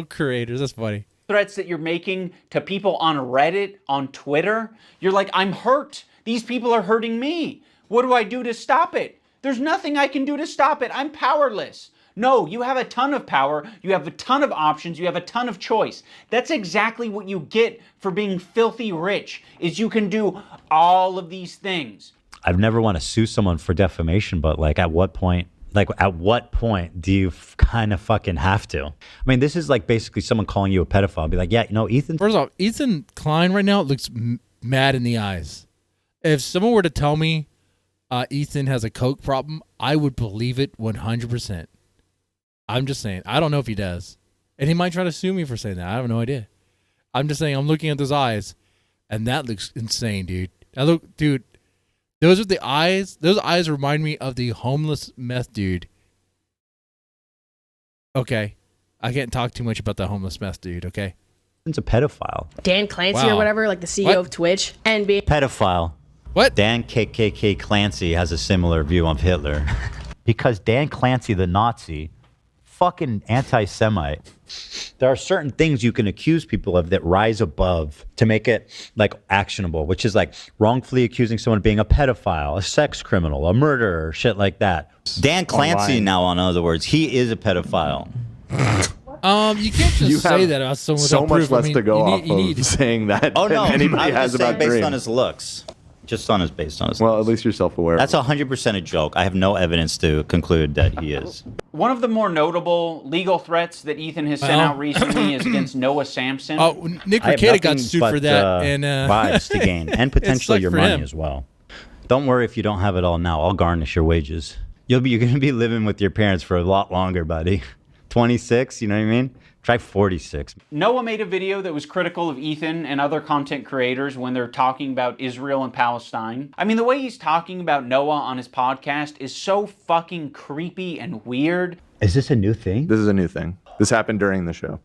creators, that's funny. Threats that you're making to people on Reddit, on Twitter, you're like, I'm hurt. These people are hurting me. What do I do to stop it? There's nothing I can do to stop it. I'm powerless. No, you have a ton of power. You have a ton of options. You have a ton of choice. That's exactly what you get for being filthy rich, is you can do all of these things. I've never want to sue someone for defamation, but like at what point do you kind of fucking have to? I mean, this is like basically someone calling you a pedophile. Be like, yeah, you know, Ethan. First off, Ethan Klein right now looks mad in the eyes. If someone were to tell me Ethan has a coke problem, I would believe it 100%. I'm just saying. I don't know if he does. And he might try to sue me for saying that. I have no idea. I'm just saying, I'm looking at those eyes, and that looks insane, dude. Dude, those are the eyes. Those eyes remind me of the homeless meth dude. Okay, I can't talk too much about the homeless meth dude. Okay, It's a pedophile. Dan Clancy or whatever, like the CEO of Twitch, and being Pedophile. What? Dan KKK Clancy has a similar view of Hitler. Because Dan Clancy, the Nazi, fucking anti-Semite. There are certain things you can accuse people of that rise above to make it like actionable, which is like wrongfully accusing someone of being a pedophile, a sex criminal, a murderer, shit like that. Dan Clancy now, in other words, he is a pedophile. You can't just say that about someone so without much proof. less I mean, to go off you need of saying that Oh no, than anybody I'm has just saying about based Dream. on his looks. Just based on his Well, at least you're self-aware. That's 100% a joke. I have no evidence to conclude that he is. One of the more notable legal threats that Ethan has sent out recently is against Noah Samson. Oh, Nick Rekieta got sued for that, and vibes to gain, and potentially your money as well. Don't worry if you don't have it all now. I'll garnish your wages. You're going to be living with your parents for a lot longer, buddy. 26, you know what I mean? Try 46. Noah made a video that was critical of Ethan and other content creators when they're talking about Israel and Palestine. I mean, the way he's talking about Noah on his podcast is so fucking creepy and weird. Is this a new thing? This is a new thing. This happened during the show.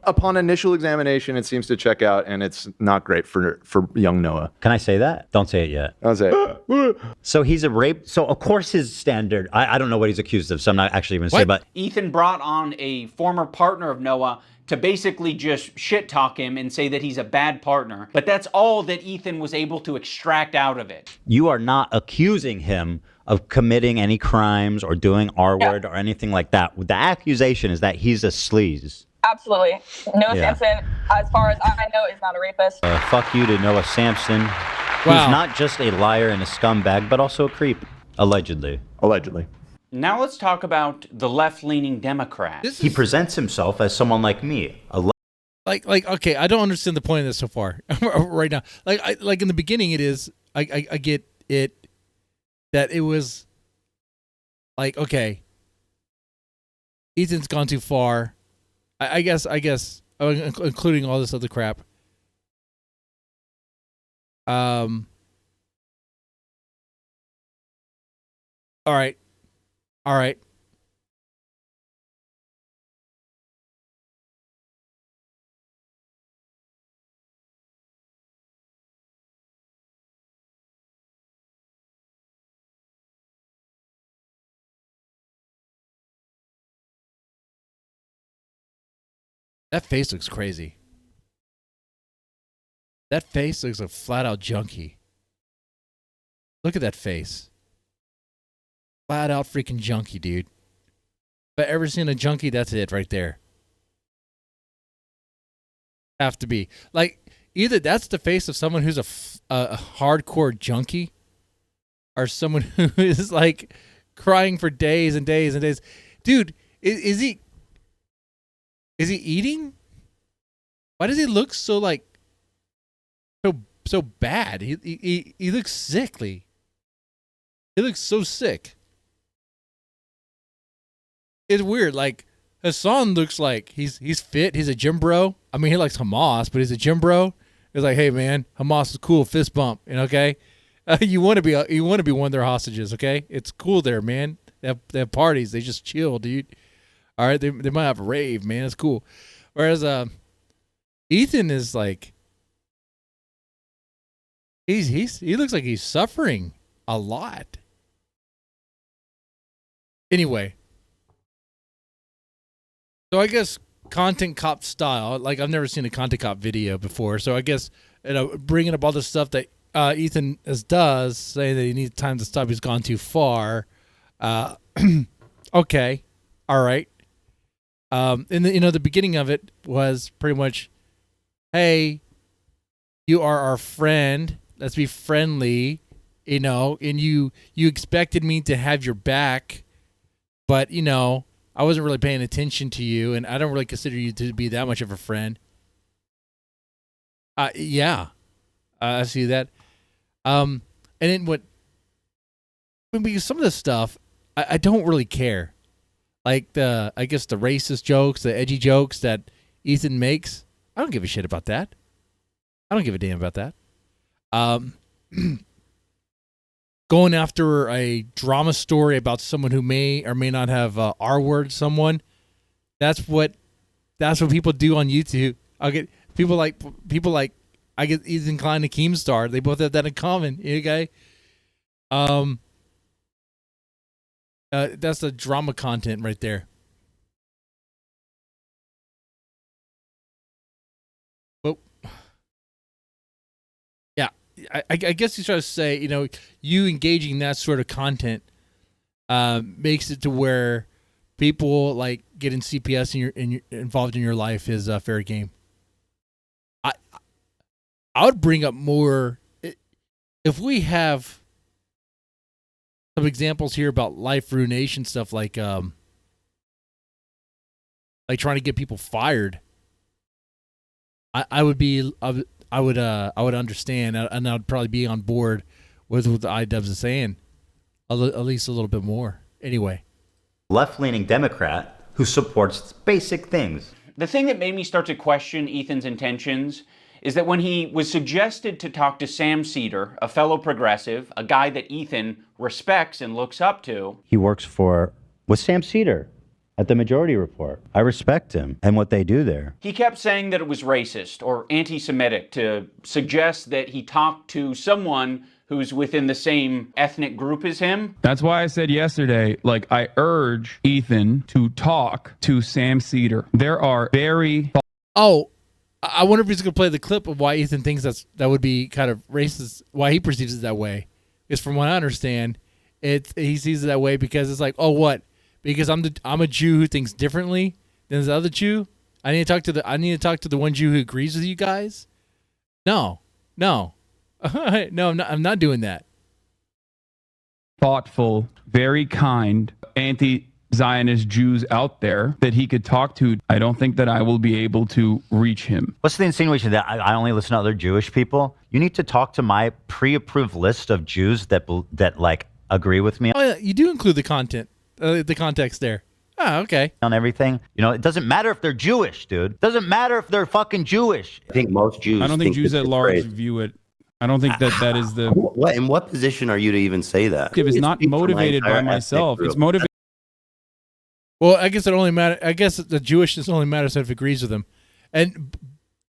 Upon initial examination, it seems to check out, and it's not great for young Noah. Can I say that? Don't say it yet. I'll say it. So he's a rape. So of course his standard. I don't know what he's accused of, so I'm not actually even saying. But Ethan brought on a former partner of Noah to basically just shit talk him and say that he's a bad partner. But that's all that Ethan was able to extract out of it. you are not accusing him of committing any crimes or doing R-word or anything like that. The accusation is that he's a sleaze. Absolutely. Noah Yeah. Samson, as far as I know, is not a rapist. Fuck you to Noah Samson. Wow. He's not just a liar and a scumbag, but also a creep. Allegedly. Allegedly. Now let's talk about the left-leaning Democrat. He presents himself as someone like me. Like, okay, I don't understand the point of this so far right now. Like in the beginning, it is. I get it that it was like, okay, Ethan's gone too far. I guess, including all this other crap. All right. That face looks crazy. That face looks like flat out junkie. Look at that face. Flat out freaking junkie, dude. If I ever seen a junkie, that's it right there. Have to be. Like, either that's the face of someone who's a hardcore junkie, or someone who is like crying for days and days and days. Dude, is he eating? Why does he look so like so bad? He looks sickly. He looks so sick. It's weird. Like Hassan looks like he's fit. He's a gym bro. I mean, he likes Hamas, but he's a gym bro. It's like, hey man, Hamas is cool. Fist bump. And okay, you want to be one of their hostages. Okay, it's cool there, man. They have parties. They just chill, dude. All right, they might have a rave, man. It's cool. Whereas Ethan is like, he looks like he's suffering a lot. Anyway, so I guess content cop style. Like, I've never seen a content cop video before, so I guess bringing up all the stuff that Ethan does, saying that he needs time to stop. He's gone too far. Okay, all right. And the beginning of it was pretty much, hey, you are our friend. Let's be friendly, and you expected me to have your back, but I wasn't really paying attention to you, and I don't really consider you to be that much of a friend. Yeah, I see that. And then because some of the stuff, I don't really care. Like I guess the racist jokes, the edgy jokes that Ethan makes, I don't give a shit about that. I don't give a damn about that. Going after a drama story about someone who may or may not have R-word someone. That's what people do on YouTube. I get people like I get Ethan Klein and Keemstar. They both have that in common. Okay. That's the drama content right there. But yeah, I guess you try to say, you engaging that sort of content makes it to where people like getting CPS and you're involved in your life is fair game. I would bring up more if we have some examples here about life ruination stuff, like trying to get people fired. I would understand, and I'd probably be on board with what the iDubbbz is saying, at least a little bit more. Anyway, left-leaning Democrat who supports basic things. The thing that made me start to question Ethan's intentions is that when he was suggested to talk to Sam Cedar, a fellow progressive, a guy that Ethan respects and looks up to. He works with Sam Cedar at the Majority Report. I respect him and what they do there. He kept saying that it was racist or anti-Semitic to suggest that he talked to someone who's within the same ethnic group as him. That's why I said yesterday, I urge Ethan to talk to Sam Cedar. There are very... Oh, I wonder if he's going to play the clip of why Ethan thinks that would be kind of racist, why he perceives it that way. Because from what I understand, he sees it that way because it's like, oh, what? Because I'm a Jew who thinks differently than the other Jew? I need to talk to the one Jew who agrees with you guys? No. No, I'm not doing that. Thoughtful, very kind, anti-Zionist Jews out there that he could talk to. I don't think that I will be able to reach him. What's the insinuation that I only listen to other Jewish people? You need to talk to my pre-approved list of Jews that agree with me. Oh, yeah, you do include the content, the context there. Oh, okay. On everything. It doesn't matter if they're Jewish, dude. It doesn't matter if they're fucking Jewish. I think most Jews. I don't think Jews at large view it. I don't think that is the... In what position are you to even say that? It's not motivated by myself. It's motivated... Well, I guess it only matters. I guess the Jewishness only matters if it agrees with them. And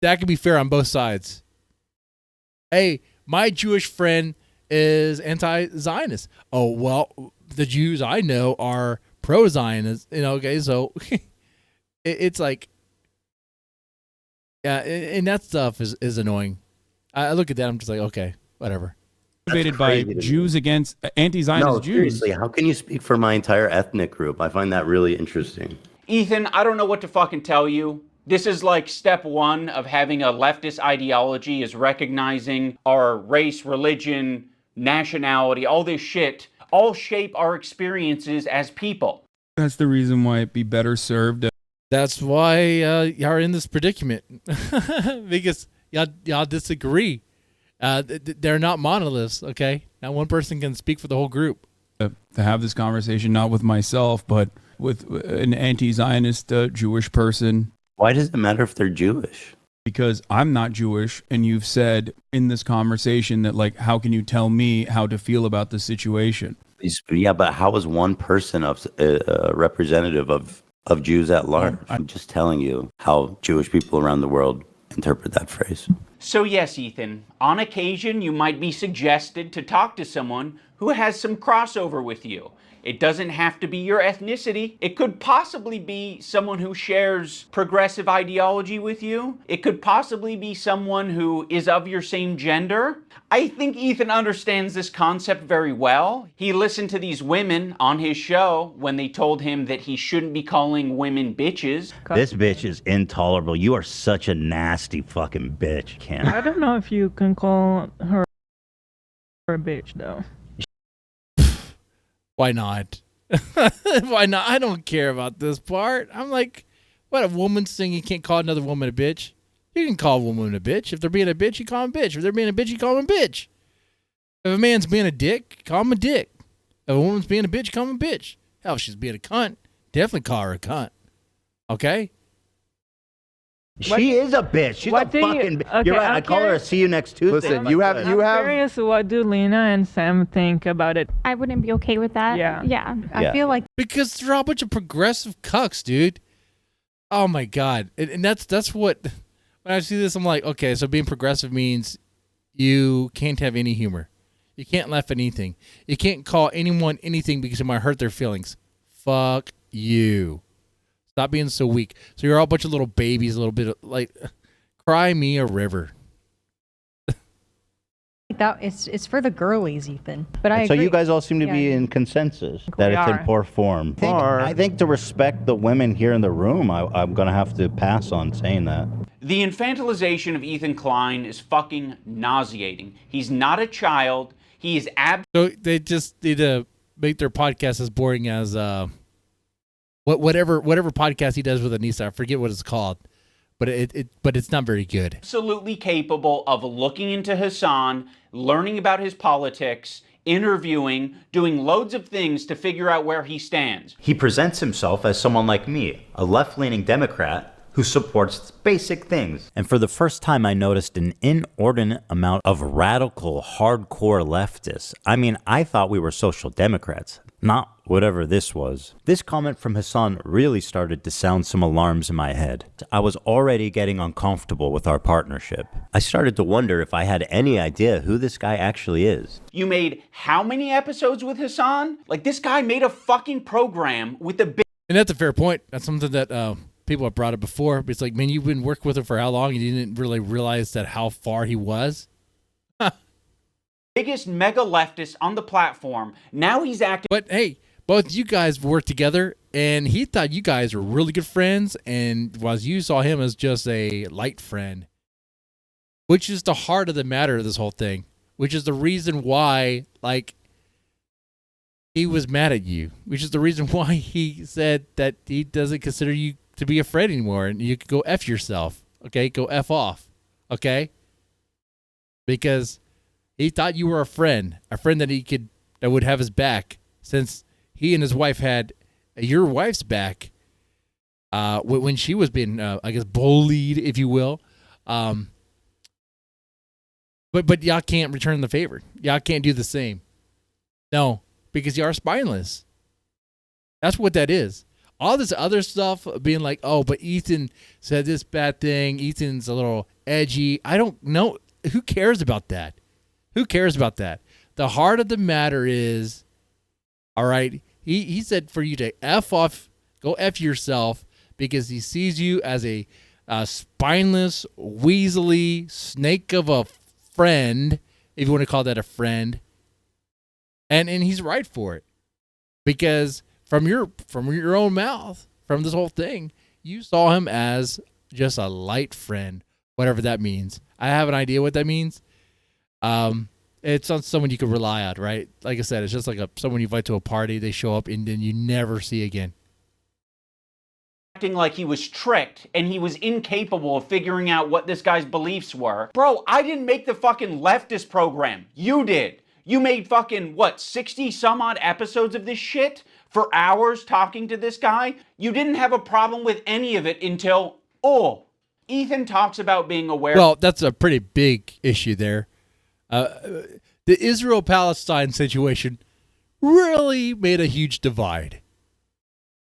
that can be fair on both sides. Hey, my Jewish friend is anti-Zionist. Oh, well, the Jews I know are pro-Zionist. Okay, so it's like... Yeah, and that stuff is annoying. I look at that, I'm just like, okay, whatever. Motivated by Jews against anti-Zionist Jews. Seriously, how can you speak for my entire ethnic group? I find that really interesting. Ethan, I don't know what to fucking tell you. This is like step one of having a leftist ideology, is recognizing our race, religion, nationality, all this shit, all shape our experiences as people. That's the reason why it'd be better served. That's why you're in this predicament. Because y'all disagree. They're not monoliths, okay? Not one person can speak for the whole group. To have this conversation, not with myself, but with an anti-Zionist Jewish person. Why does it matter if they're Jewish? Because I'm not Jewish, and you've said in this conversation that, how can you tell me how to feel about the situation? Yeah, but how is one person a representative of Jews at large? I'm just telling you how Jewish people around the world interpret that phrase. So yes, Ethan, on occasion you might be suggested to talk to someone who has some crossover with you. It doesn't have to be your ethnicity. It could possibly be someone who shares progressive ideology with you. It could possibly be someone who is of your same gender. I think Ethan understands this concept very well. He listened to these women on his show when they told him that he shouldn't be calling women bitches. This bitch is intolerable. You are such a nasty fucking bitch, Ken. I don't know if you can call her a bitch, though. Why not? Why not? I don't care about this part. I'm like, what, a woman's saying you can't call another woman a bitch? You can call a woman a bitch. If they're being a bitch, you call them a bitch. If they're being a bitch, you call them a bitch. If a man's being a dick, call him a dick. If a woman's being a bitch, call him a bitch. Hell, if she's being a cunt, definitely call her a cunt. Okay? She is a bitch. She's a fucking. You're right. I call her a see you next Tuesday. Listen, you have. I'm curious, what do Lena and Sam think about it? I wouldn't be okay with that. Yeah. I feel like because they're all a bunch of progressive cucks, dude. Oh my god, and that's what. When I see this, I'm like, okay, so being progressive means you can't have any humor, you can't laugh at anything, you can't call anyone anything because it might hurt their feelings. Fuck you. Stop being so weak. So you're all a bunch of little babies, a little bit of, like, cry me a river. That it's for the girlies, Ethan. But I So agree. you guys all seem to be in consensus that it's in poor form. I think to respect the women here in the room, I'm going to have to pass on saying that. The infantilization of Ethan Klein is fucking nauseating. He's not a child. He is So they just need to make their podcast as boring as whatever podcast he does with Anissa. I forget what it's called, but it's not very good. absolutely capable of looking into Hassan, learning about his politics, interviewing, doing loads of things to figure out where he stands. He presents himself as someone like me, a left-leaning Democrat who supports basic things. And for the first time, I noticed an inordinate amount of radical, hardcore leftists. I mean, I thought we were social democrats, not whatever this was. This comment from Hassan really started to sound some alarms in my head. I was already getting uncomfortable with our partnership. I started to wonder if I had any idea who this guy actually is. You made how many episodes with Hassan? Like, this guy made a fucking program with the big... And that's a fair point. That's something that people have brought up before. But it's like, man, you've been working with him for how long and you didn't really realize that how far he was? biggest mega leftist on the platform. Now he's acting... But hey, both you guys worked together, and he thought you guys were really good friends, and was you saw him as just a light friend, which is the heart of the matter of this whole thing, which is the reason why, like, he was mad at you, which is the reason why he said that he doesn't consider you to be a friend anymore, and you could go F yourself, okay? Go F off, okay? Because he thought you were a friend that would have his back, since he and his wife had your wife's back when she was being, I guess, bullied, if you will. But y'all can't return the favor. Y'all can't do the same. No, because you are spineless. That's what that is. All this other stuff being like, oh, but Ethan said this bad thing. Ethan's a little edgy. I don't know. Who cares about that? Who cares about that? The heart of the matter is, all right, he said for you to F off, go F yourself, because he sees you as a spineless, weaselly snake of a friend, if you want to call that a friend. And he's right for it. Because from your own mouth, from this whole thing, you saw him as just a light friend, whatever that means. I have an idea what that means. It's not someone you can rely on, right? Like I said, it's just like someone you invite to a party, they show up, and then you never see again. Acting like he was tricked and he was incapable of figuring out what this guy's beliefs were. Bro, I didn't make the fucking leftist program. You did. You made fucking, 60 some odd episodes of this shit for hours talking to this guy? You didn't have a problem with any of it until, Ethan talks about being aware. Well, that's a pretty big issue there. The Israel-Palestine situation really made a huge divide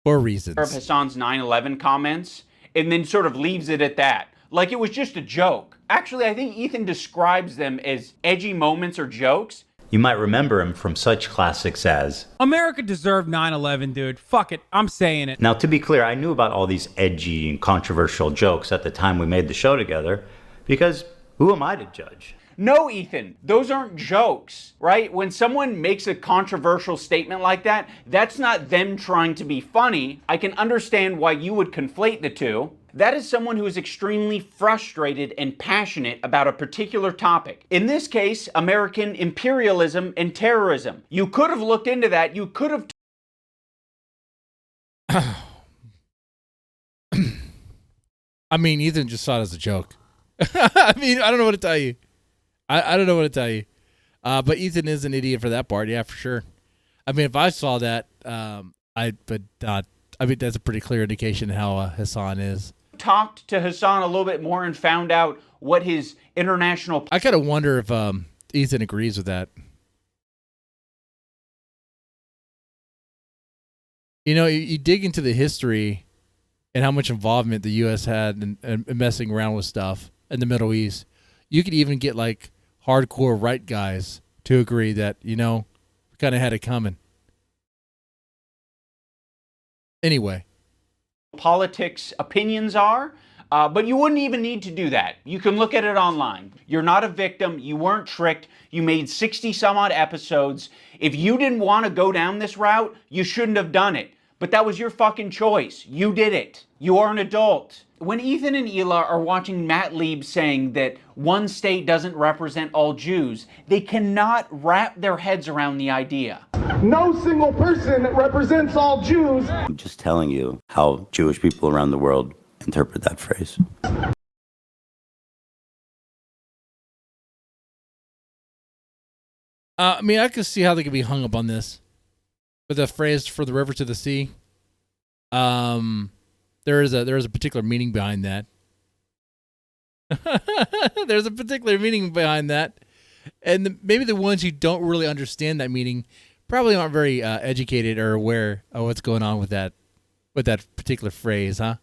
for reasons. Of Hassan's 9/11 comments, and then sort of leaves it at that. Like it was just a joke. Actually, I think Ethan describes them as edgy moments or jokes. You might remember him from such classics as America deserved 9/11, dude. Fuck it. I'm saying it. Now, to be clear, I knew about all these edgy and controversial jokes at the time we made the show together, because who am I to judge? No, Ethan, those aren't jokes, right? When someone makes a controversial statement like that, that's not them trying to be funny. I can understand why you would conflate the two. That is someone who is extremely frustrated and passionate about a particular topic. In this case, American imperialism and terrorism. You could have looked into that. You could have... I mean, Ethan just saw it as a joke. I mean, I don't know what to tell you. I don't know what to tell you. But Ethan is an idiot for that part, yeah, for sure. I mean, if I saw that, I mean, that's a pretty clear indication of how Hassan is. talked to Hassan a little bit more and found out what his international... I kind of wonder if Ethan agrees with that. You know, you dig into the history and how much involvement the U.S. had in messing around with stuff in the Middle East. You could even get like hardcore right guys to agree that, you know, we kind of had it coming. Anyway. Politics opinions are, but you wouldn't even need to do that. You can look at it online. You're not a victim. You weren't tricked. You made 60 some odd episodes. If you didn't want to go down this route, you shouldn't have done it. But that was your fucking choice. You did it. You are an adult. When Ethan and Hila are watching Matt Lieb saying that one state doesn't represent all Jews, they cannot wrap their heads around the idea. No single person represents all Jews. I'm just telling you how Jewish people around the world interpret that phrase. I mean, I could see how they could be hung up on this. With the phrase "for the river to the sea," there is a particular meaning behind that. There's a particular meaning behind that, and maybe the ones who don't really understand that meaning probably aren't very educated or aware of what's going on with that particular phrase, huh?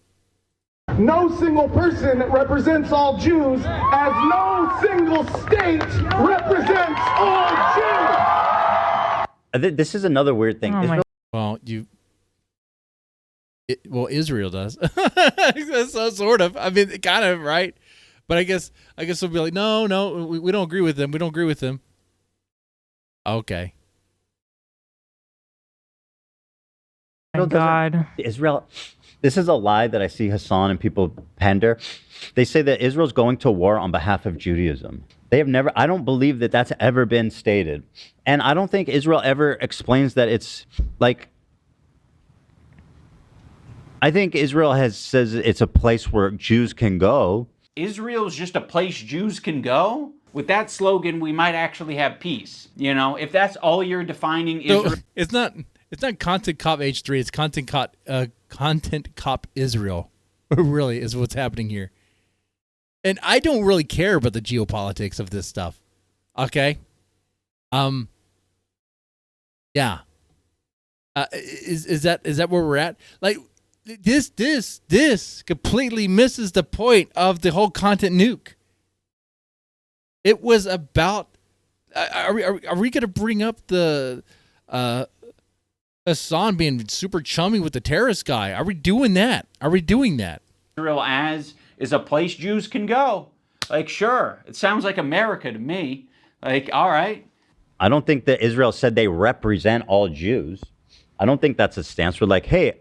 No single person represents all Jews, as no single state represents all Jews. This is another weird thing. Israel does. So sort of. I mean, kind of, right? But I guess they'll be like, no, we don't agree with them. We don't agree with them. Okay. Oh my God. Israel. This is a lie that I see Hassan and people pander. They say that Israel's going to war on behalf of Judaism. They have never, I don't believe that that's ever been stated. And I don't think Israel ever explains that it's like, I think Israel says it's a place where Jews can go. Israel's just a place Jews can go? With that slogan, we might actually have peace. You know, if that's all you're defining Israel. So it's not Content Cop H3, it's Content Cop Israel. Really is what's happening here. And I don't really care about the geopolitics of this stuff. Okay? Yeah. Is that where we're at? Like this completely misses the point of the whole content nuke. It was about are we going to bring up the Hassan being super chummy with the terrorist guy? Are we doing that? Israel is a place Jews can go. Like, sure, it sounds like America to me. Like, all right. I don't think that Israel said they represent all Jews. I don't think that's a stance. We're like, hey,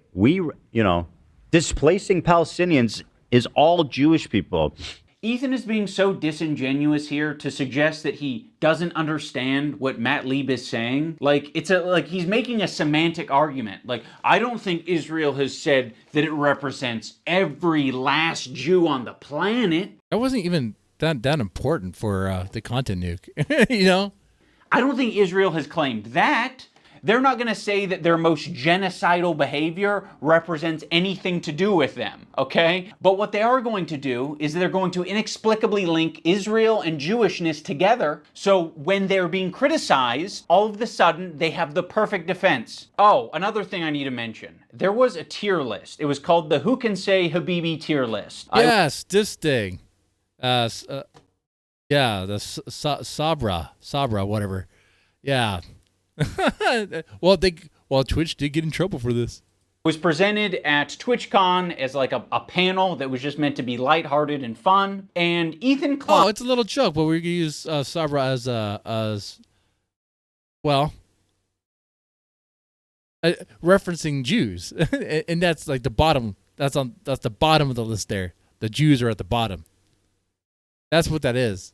displacing Palestinians is all Jewish people. Ethan is being so disingenuous here to suggest that he doesn't understand what Matt Lieb is saying. Like, he's making a semantic argument. Like, I don't think Israel has said that it represents every last Jew on the planet. That wasn't even that important for the content nuke, you know? I don't think Israel has claimed that. They're not going to say that their most genocidal behavior represents anything to do with them, okay? But what they are going to do is they're going to inexplicably link Israel and Jewishness together, so when they're being criticized, all of a sudden, they have the perfect defense. Oh, another thing I need to mention. There was a tier list. It was called the Who Can Say Habibi tier list. Yes, this thing. The Sabra, whatever. Yeah. Well, Twitch did get in trouble for this. It was presented at TwitchCon as like a panel that was just meant to be lighthearted and fun. And Ethan Klein... Oh, it's a little joke, but we're going to use Sabra as referencing Jews. And that's like the bottom. That's the bottom of the list there. The Jews are at the bottom. That's what that is.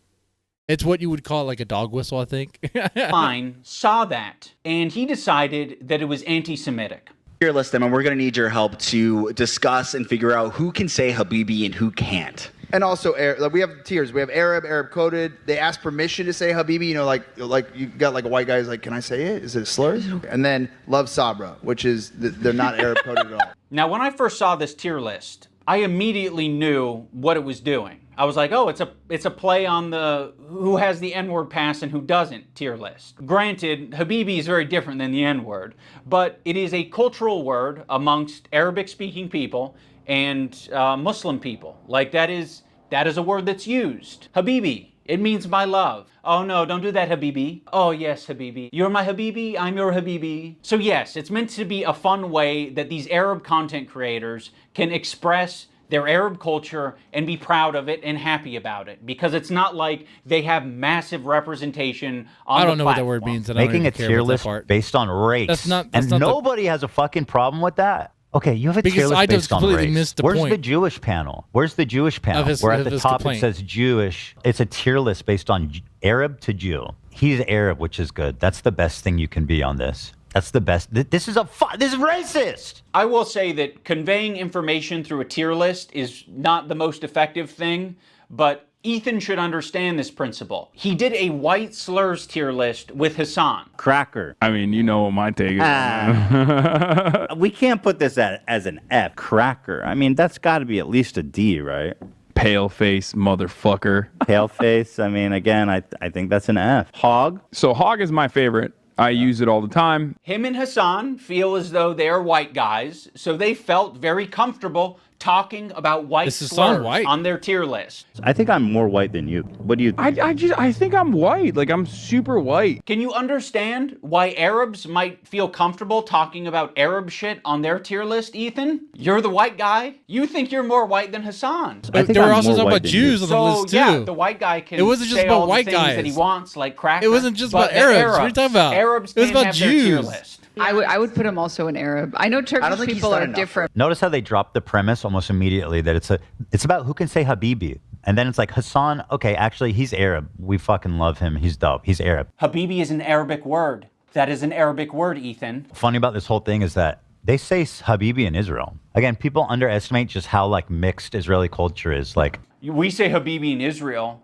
It's what you would call like a dog whistle, I think. Klein saw that, and he decided that it was anti-Semitic. Tier list them, and we're going to need your help to discuss and figure out who can say Habibi and who can't. And also, we have tiers. We have Arab coded. They ask permission to say Habibi. You know, like you got like a white guy who's like, "Can I say it? Is it a slur?" And then Love Sabra, which is they're not Arab coded at all. Now, when I first saw this tier list, I immediately knew what it was doing. I was like, oh, it's a play on the who has the N-word pass and who doesn't tier list. Granted, Habibi is very different than the N-word, but it is a cultural word amongst Arabic-speaking people and Muslim people. Like that is a word that's used. Habibi, it means my love. Oh no, don't do that, Habibi. Oh yes, Habibi. You're my Habibi, I'm your Habibi. So yes, it's meant to be a fun way that these Arab content creators can express their Arab culture and be proud of it and happy about it, because it's not like they have massive representation on I don't know platform. what that word means. And I don't Making a even care tier about that list part. based on race. That's not nobody has a fucking problem with that. Okay, you have a Because tier list iDubbbz based on completely race. missed the Where's point. the Jewish panel? Where's the Jewish panel? Where at of the his top complaint. it says Jewish. It's a tier list based on Arab to Jew. He's Arab, which is good. That's the best thing you can be on this. That's the best. This is racist. I will say that conveying information through a tier list is not the most effective thing, but Ethan should understand this principle. He did a white slurs tier list with Hassan. Cracker. I mean, you know what my take is. We can't put this as an F. Cracker. I mean, that's got to be at least a D, right? Pale face motherfucker. Pale face. I mean, again, I think that's an F. Hog. So hog is my favorite. I use it all the time. Him and Hassan feel as though they're white guys, so they felt very comfortable talking about white slurs on their tier list. I think I'm more white than you. What do you think? I think I'm white. Like, I'm super white. Can you understand why Arabs might feel comfortable talking about Arab shit on their tier list, Ethan? You're the white guy. You think you're more white than Hassan. But they were also talking about Jews on the list too. Yeah, the white guy can It wasn't just say about all the white things guys that he wants, like cracker. It wasn't just but about Arabs. What are you talking about? Arabs It was can't about have their tier Jews. list. I would put him also in Arab. I know Turkish people are different. Notice how they dropped the premise almost immediately that it's about who can say Habibi. And then it's like Hassan, okay, actually he's Arab. We fucking love him. He's dope. He's Arab. Habibi is an Arabic word. That is an Arabic word, Ethan. Funny about this whole thing is that they say Habibi in Israel. Again, people underestimate just how like mixed Israeli culture is. Like We say Habibi in Israel.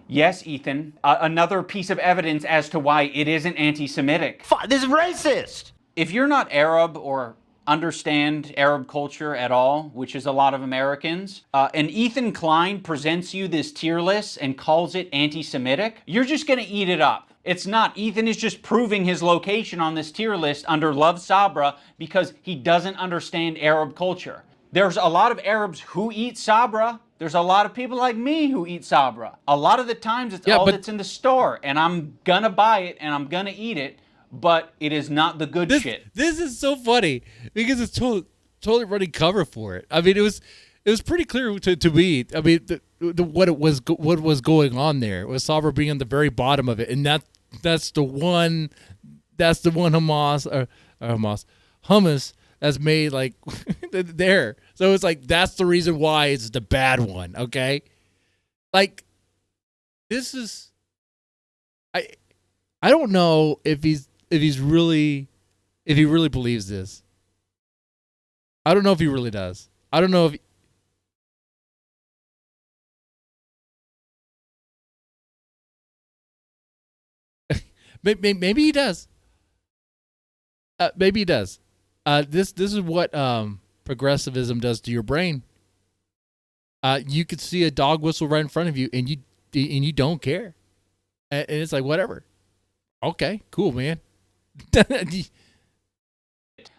Yes, Ethan. Another piece of evidence as to why it isn't anti-Semitic. This is racist. If you're not Arab or understand Arab culture at all, which is a lot of Americans, and Ethan Klein presents you this tier list and calls it anti-Semitic, you're just going to eat it up. It's not. Ethan is just proving his location on this tier list under Love Sabra because he doesn't understand Arab culture. There's a lot of Arabs who eat Sabra. There's a lot of people like me who eat Sabra. A lot of the times it's all that's in the store, and I'm gonna buy it and I'm gonna eat it, but it is not the good shit. This is so funny because it's totally running cover for it. I mean, it was pretty clear to me. I mean, what was going on there. It was Sabra being on the very bottom of it, and that's the one hummus that's made like there. So it's like that's the reason why it's the bad one. Okay, like this is I don't know if he really believes this. I don't know if he really does. I don't know if maybe he does. Maybe he does. This is what progressivism does to your brain. You could see a dog whistle right in front of you, and you don't care, and it's like whatever. Okay, cool, man.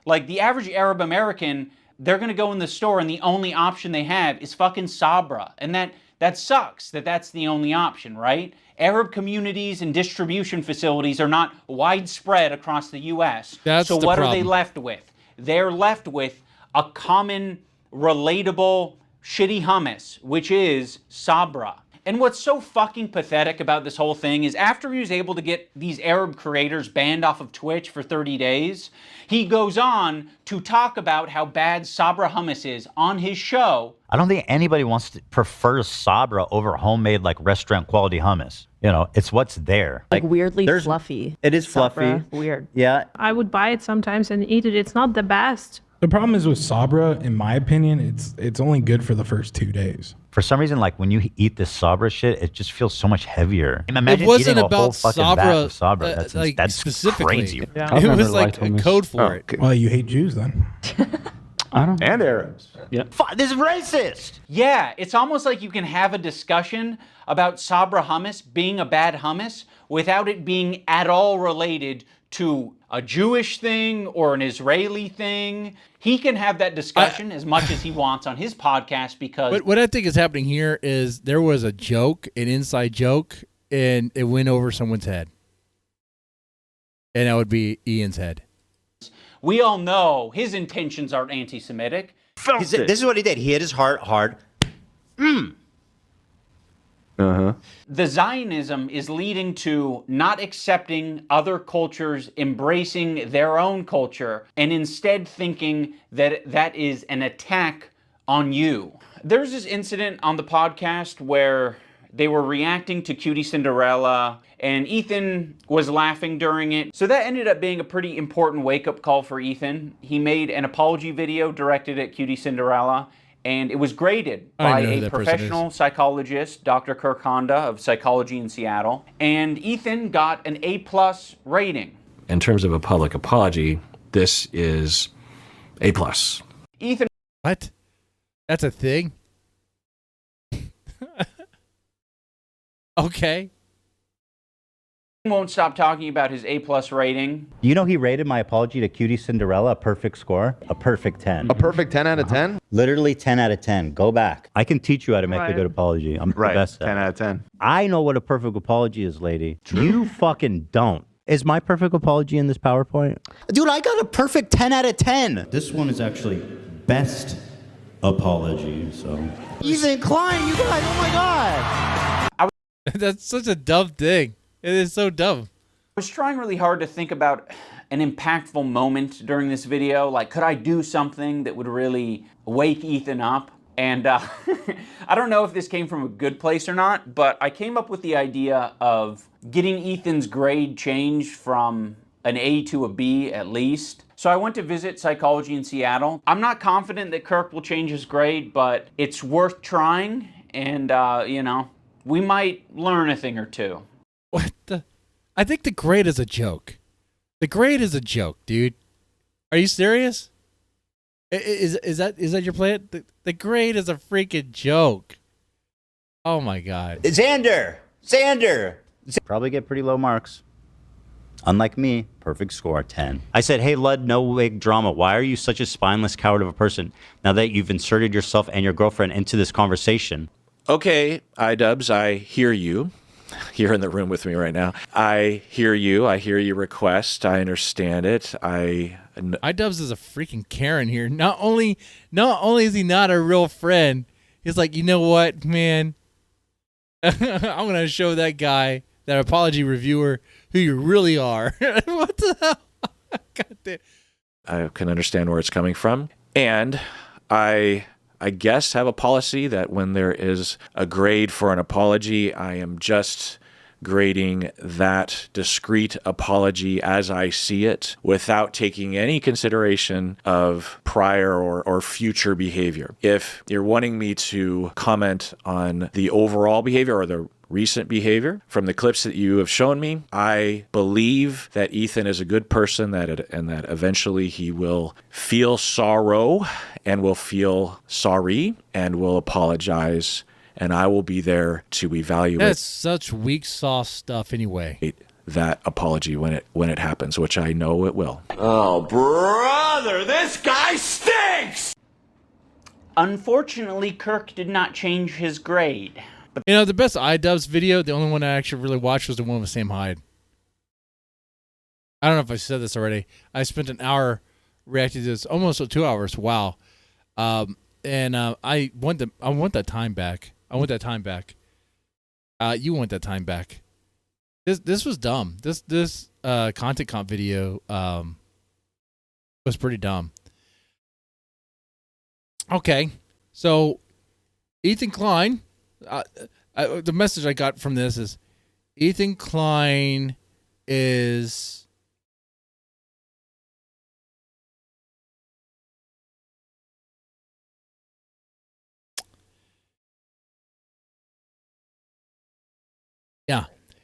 Like the average Arab American, they're gonna go in the store, and the only option they have is fucking Sabra, and that sucks. That's the only option, right? Arab communities and distribution facilities are not widespread across the U.S. So what are they left with? They're left with a common, relatable, shitty hummus, which is Sabra. And what's so fucking pathetic about this whole thing is after he was able to get these Arab creators banned off of Twitch for 30 days, he goes on to talk about how bad Sabra hummus is on his show. I don't think anybody prefers Sabra over homemade like restaurant quality hummus. You know, it's what's there. Like weirdly fluffy. It is Sabra. fluffy. Weird. Yeah. I would buy it sometimes and eat it. It's not the best. The problem is with Sabra, in my opinion, it's only good for the first 2 days. For some reason, like when you eat this Sabra shit, it just feels so much heavier. Imagine it wasn't eating a about whole fucking vat of Sabra, that's specifically. crazy. Yeah. It was like a code for it. Well, you hate Jews then. I don't. And Arabs. Yeah. This is racist. Yeah, it's almost like you can have a discussion about Sabra hummus being a bad hummus without it being at all related to a Jewish thing or an Israeli thing. He can have that discussion as much as he wants on his podcast because... But what I think is happening here is there was a joke, an inside joke, and it went over someone's head. And that would be Ian's head. We all know his intentions aren't anti-Semitic. This is what he did. He hit his heart hard. The Zionism is leading to not accepting other cultures, embracing their own culture, and instead thinking that that is an attack on you. There's this incident on the podcast where they were reacting to Cutie Cinderella, and Ethan was laughing during it. So that ended up being a pretty important wake-up call for Ethan. He made an apology video directed at Cutie Cinderella, and it was graded by a professional psychologist, Dr. Kirk Honda of Psychology in Seattle. And Ethan got an A+ rating. In terms of a public apology, this is A+. Ethan. What? That's a thing? Okay. Won't stop talking about his A+ rating. You know, he rated my apology to Cutie Cinderella a perfect score, a perfect 10. A perfect 10 out of 10? Literally 10 out of 10. Go back. I can teach you how to make a Right. good apology. I'm the Right, best at 10 it. out of 10. I know what a perfect apology is, lady. You fucking don't. Is my perfect apology in this PowerPoint? Dude, I got a perfect 10 out of 10. This one is actually best apology, so. Ethan Klein, you guys, oh my God. That's such a dumb thing. It is so dumb. I was trying really hard to think about an impactful moment during this video. Like, could I do something that would really wake Ethan up? And I don't know if this came from a good place or not, but I came up with the idea of getting Ethan's grade changed from an A to a B at least. So I went to visit Psychology in Seattle. I'm not confident that Kirk will change his grade, but it's worth trying. And, you know, we might learn a thing or two. What the? I think the grade is a joke. The grade is a joke, dude. Are you serious? Is that your plan? The grade is a freaking joke. Oh my God. Xander! Probably get pretty low marks. Unlike me, perfect score, 10. I said, hey, Lud, no wig drama. Why are you such a spineless coward of a person now that you've inserted yourself and your girlfriend into this conversation? Okay, iDubbbz, I hear you. You're in the room with me right now. I hear you. I hear your request. I understand it. iDubbbz is a freaking Karen here. Not only is he not a real friend, he's like, you know what, man? I'm gonna show that guy, that apology reviewer, who you really are. What the hell? God damn. I can understand where it's coming from. And I guess have a policy that when there is a grade for an apology, I am just grading that discrete apology as I see it without taking any consideration of prior or future behavior. If you're wanting me to comment on the overall behavior or the recent behavior from the clips that you have shown me, I believe that Ethan is a good person and that eventually he will feel sorrow and will feel sorry and will apologize, and I will be there to evaluate. That's such weak sauce stuff anyway. That apology when it happens, which I know it will. Oh, brother, this guy stinks! Unfortunately, Kirk did not change his grade. You know, the best iDubbbz video, the only one I actually really watched was the one with Sam Hyde. I don't know if I said this already. I spent an hour reacting to this, almost 2 hours. Wow. And I want that time back. I want that time back. You want that time back. This was dumb. This content comp video was pretty dumb. Okay, so Ethan Klein. The message I got from this is Ethan Klein is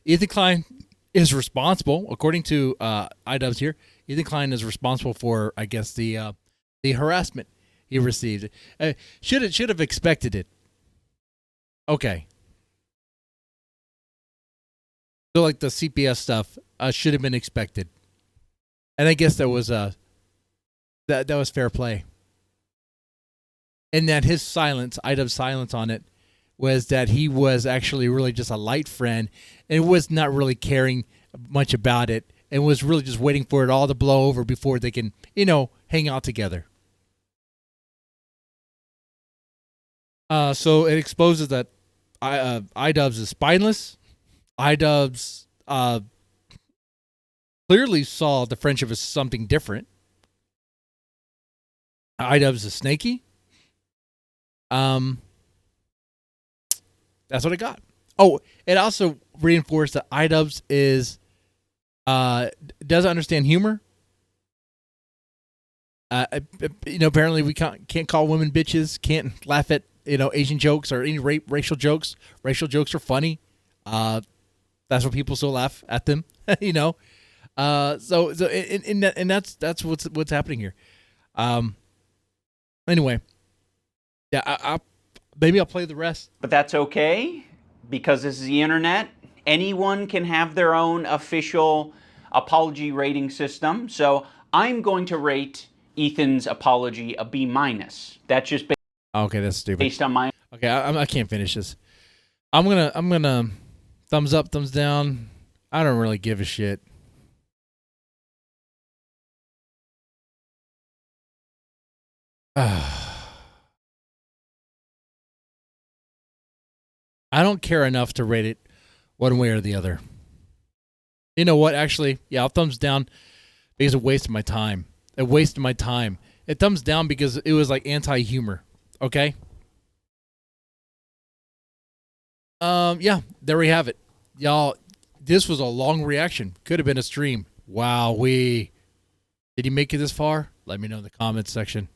Ethan Klein is responsible, according to iDubbbz here. Ethan Klein is responsible for, I guess, the harassment he received. Should have expected it. Okay. So like the CPS stuff should have been expected, and I guess that was that was fair play. And that his silence, iDubbbz silence on it, was that he was actually really just a light friend and was not really caring much about it and was really just waiting for it all to blow over before they can, hang out together. So it exposes that iDubbbz is spineless. iDubbbz clearly saw the friendship as something different. iDubbbz is snaky. That's what I got. Oh, it also reinforced that iDubbbz is doesn't understand humor. Apparently we can't call women bitches, can't laugh at Asian jokes or any racial jokes. Racial jokes are funny. That's what people still laugh at them. So that's what's happening here. Anyway, yeah, maybe I'll play the rest. But that's okay, because this is the internet. Anyone can have their own official apology rating system. So I'm going to rate Ethan's apology a B-. That's just okay, that's stupid. Based on my... Okay, I can't finish this. I'm gonna thumbs up, thumbs down. I don't really give a shit. I don't care enough to rate it one way or the other. You know what? Actually, yeah, I'll thumbs down because it wasted my time. It wasted my time. It thumbs down because it was like anti-humor. Okay? Yeah, there we have it. Y'all, this was a long reaction. Could have been a stream. Wow, did you make it this far? Let me know in the comments section.